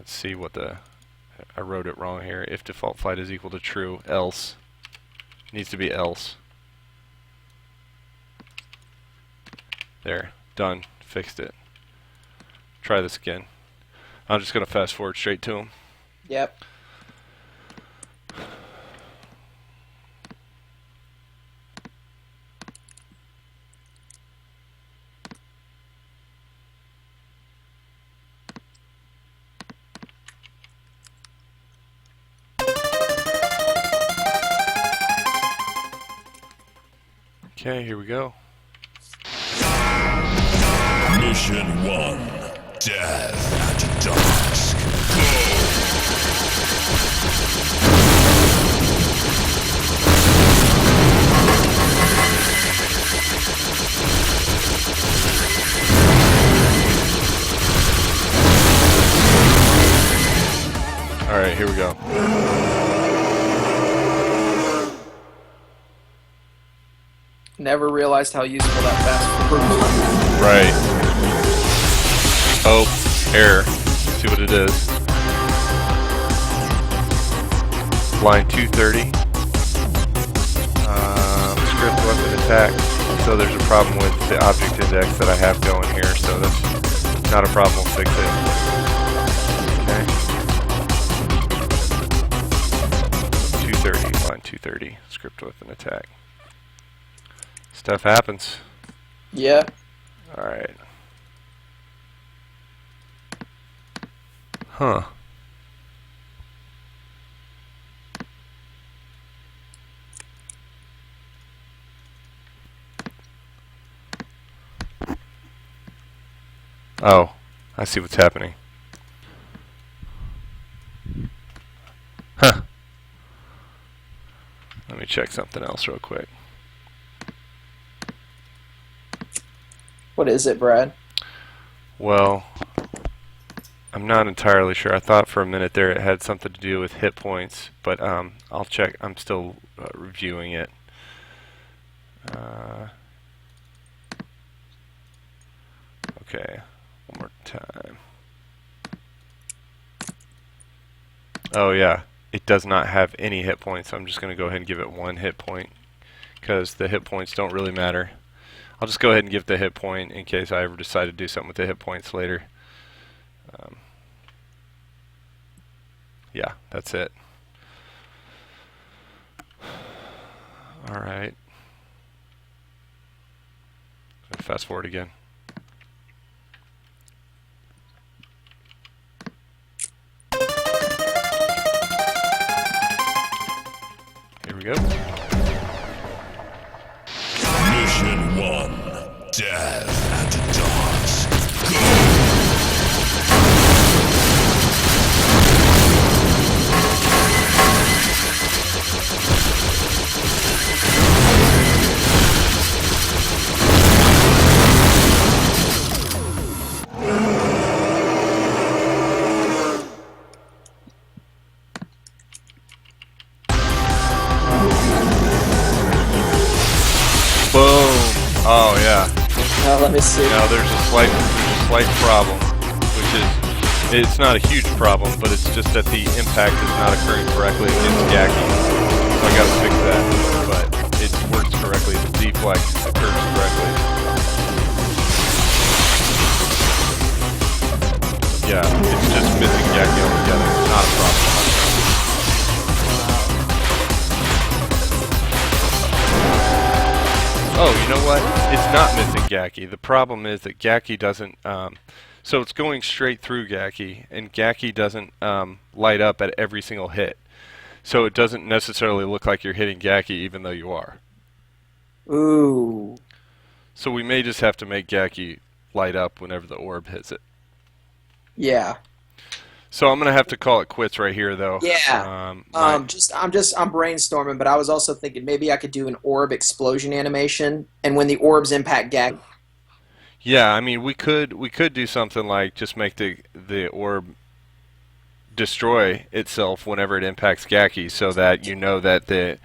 Let's see what I wrote it wrong here. If default flight is equal to true, else. Needs to be else. There. Done. Fixed it. Try this again. I'm just going to fast forward straight to him. Yep. Okay, here we go. Mission 1. Death at dusk. Alright, here we go. Never realized how useful that fast forward was. Right. Oh, error. Let's see what it is. Line 230. Script weapon attack. So there's a problem with the object index that I have going here, so that's not a problem. We'll fix it. Okay. 230. Line 230. Script weapon attack. Stuff happens. Yeah. Alright. Huh. Oh, I see what's happening. Huh. Let me check something else real quick. What is it, Brad? Well, I'm not entirely sure. I thought for a minute there it had something to do with hit points, but I'll check. I'm still reviewing it. Okay, one more time. Oh yeah, it does not have any hit points. So I'm just going to go ahead and give it 1 hit point because the hit points don't really matter. I'll just go ahead and give the hit point in case I ever decide to do something with the hit points later. Yeah, that's it. Alright. Fast forward again. Death at Dawn's Boom. Oh yeah. Let me see. Now there's a slight problem, which is it's not a huge problem, but it's just that the impact is not occurring correctly against Gaki. So I got to fix that, but it works correctly. The deflex occurs correctly. Yeah, it's just missing Gaki altogether. It's not a problem. Oh, you know what? It's not missing Gaki. The problem is that Gaki doesn't, so it's going straight through Gaki, and Gaki doesn't light up at every single hit. So it doesn't necessarily look like you're hitting Gaki even though you are. Ooh. So we may just have to make Gaki light up whenever the orb hits it. Yeah. So I'm gonna have to call it quits right here, though. Yeah. I'm brainstorming, but I was also thinking maybe I could do an orb explosion animation, and when the orbs impact Gak. Yeah, I mean we could do something like just make the orb destroy itself whenever it impacts Gaki, so that you know that It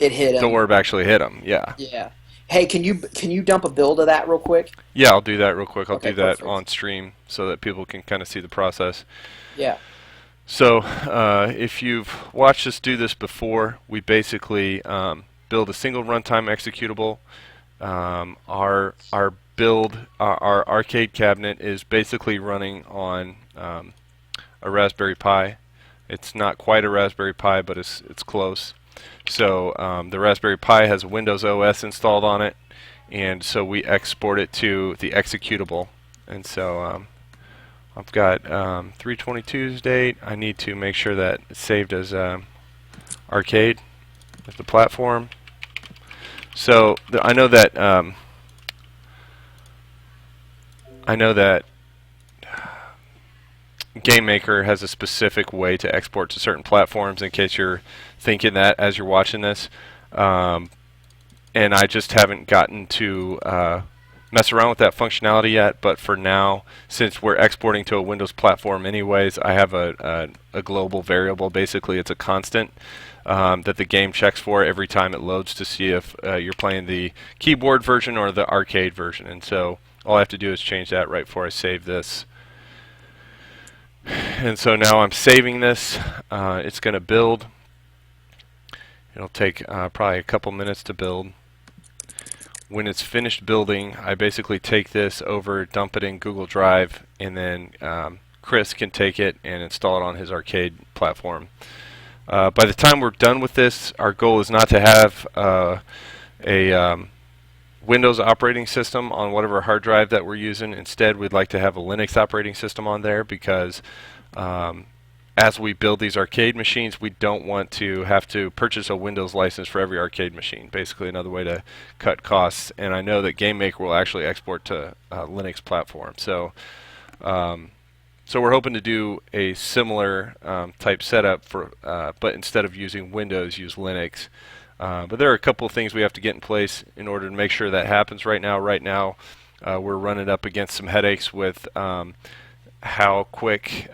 hit him. the orb actually hit him. Yeah. Yeah. Hey, can you dump a build of that real quick? Yeah, I'll do that real quick. I'll Okay, do that perfect. on stream so that people can kind of see the process. Yeah. So if you've watched us do this before, we basically build a single runtime executable. Our build, our arcade cabinet is basically running on a Raspberry Pi. It's not quite a Raspberry Pi, but it's close. So the Raspberry Pi has Windows OS installed on it, and so we export it to the executable. And so I've got 3/22's date. I need to make sure that it's saved as arcade as the platform. So I know that GameMaker has a specific way to export to certain platforms, in case you're thinking that as you're watching this. And I just haven't gotten to mess around with that functionality yet, but for now, since we're exporting to a Windows platform anyways, I have a global variable. Basically, it's a constant that the game checks for every time it loads to see if you're playing the keyboard version or the arcade version. And so all I have to do is change that right before I save this. And so now I'm saving this. It's going to build. It'll take probably a couple minutes to build. When it's finished building, I basically take this over, dump it in Google Drive, and then Chris can take it and install it on his arcade platform. By the time we're done with this, our goal is not to have a Windows operating system on whatever hard drive that we're using. Instead, we'd like to have a Linux operating system on there, because as we build these arcade machines, we don't want to have to purchase a Windows license for every arcade machine. Basically, another way to cut costs. And I know that GameMaker will actually export to Linux platform. So, so we're hoping to do a similar type setup for, but instead of using Windows, use Linux. But there are a couple of things we have to get in place in order to make sure that happens right now. Right now, we're running up against some headaches with how quick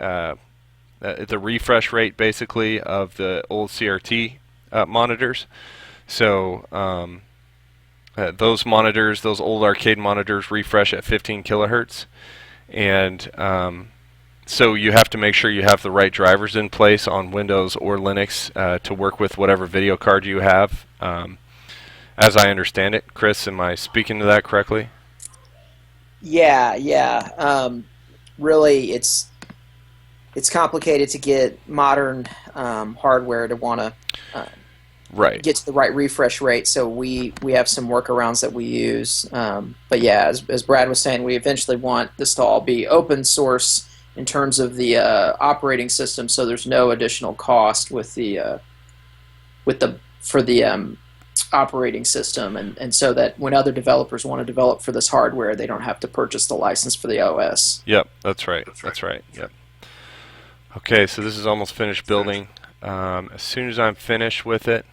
the refresh rate, basically, of the old CRT monitors. So those monitors, those old arcade monitors, refresh at 15 kilohertz. And so you have to make sure you have the right drivers in place on Windows or Linux to work with whatever video card you have. As I understand it, Chris, am I speaking to that correctly? Yeah. Really, it's complicated to get modern hardware to want to Right. get to the right refresh rate. So we have some workarounds that we use. But yeah, as Brad was saying, we eventually want this to all be open source in terms of the operating system, so there's no additional cost with the operating system, and so that when other developers want to develop for this hardware, they don't have to purchase the license for the OS. Yep, that's right. That's right. Yep. Okay, so this is almost finished building. As soon as I'm finished with it,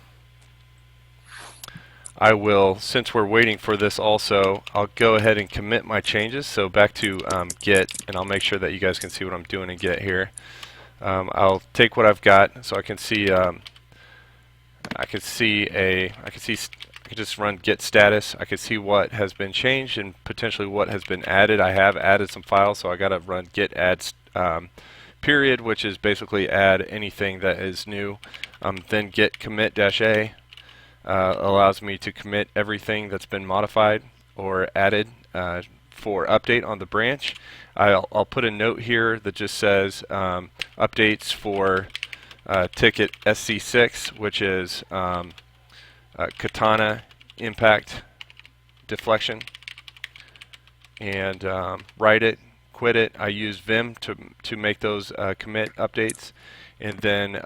I will, since we're waiting for this also, I'll go ahead and commit my changes. So back to Git, and I'll make sure that you guys can see what I'm doing in Git here. I'll take what I've got, so I can see I can just run git status. I can see what has been changed and potentially what has been added. I have added some files, so I got to run git add period, which is basically add anything that is new. Then git commit -a allows me to commit everything that's been modified or added for update on the branch. I'll put a note here that just says updates for ticket SC6, which is katana impact deflection, and write it, quit it. I use Vim to make those commit updates, and then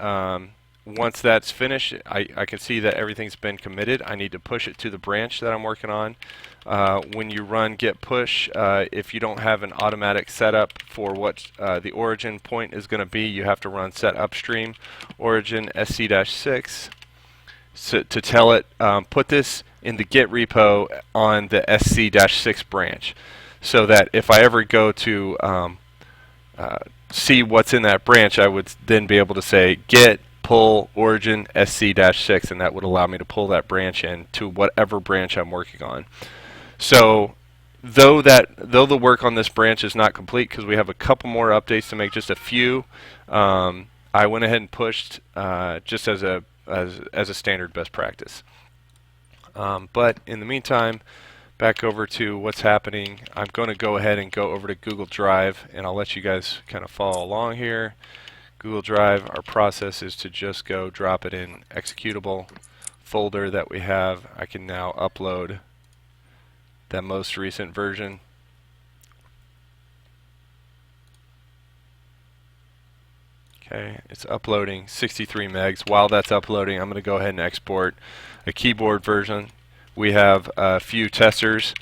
once that's finished, I can see that everything's been committed. I need to push it to the branch that I'm working on. When you run git push, if you don't have an automatic setup for what the origin point is going to be, you have to run set upstream origin sc-6 to tell it put this in the git repo on the sc-6 branch, so that if I ever go to see what's in that branch, I would then be able to say git pull origin sc-6, and that would allow me to pull that branch in to whatever branch I'm working on. So though the work on this branch is not complete because we have a couple more updates to make, just a few, I went ahead and pushed just as a standard best practice. But in the meantime, back over to what's happening. I'm going to go ahead and go over to Google Drive, and I'll let you guys kind of follow along here. Google Drive, our process is to just go drop it in executable folder that we have. I can now upload that most recent version. Okay, it's uploading 63 megs. While that's uploading, I'm going to go ahead and export a keyboard version. We have a few testers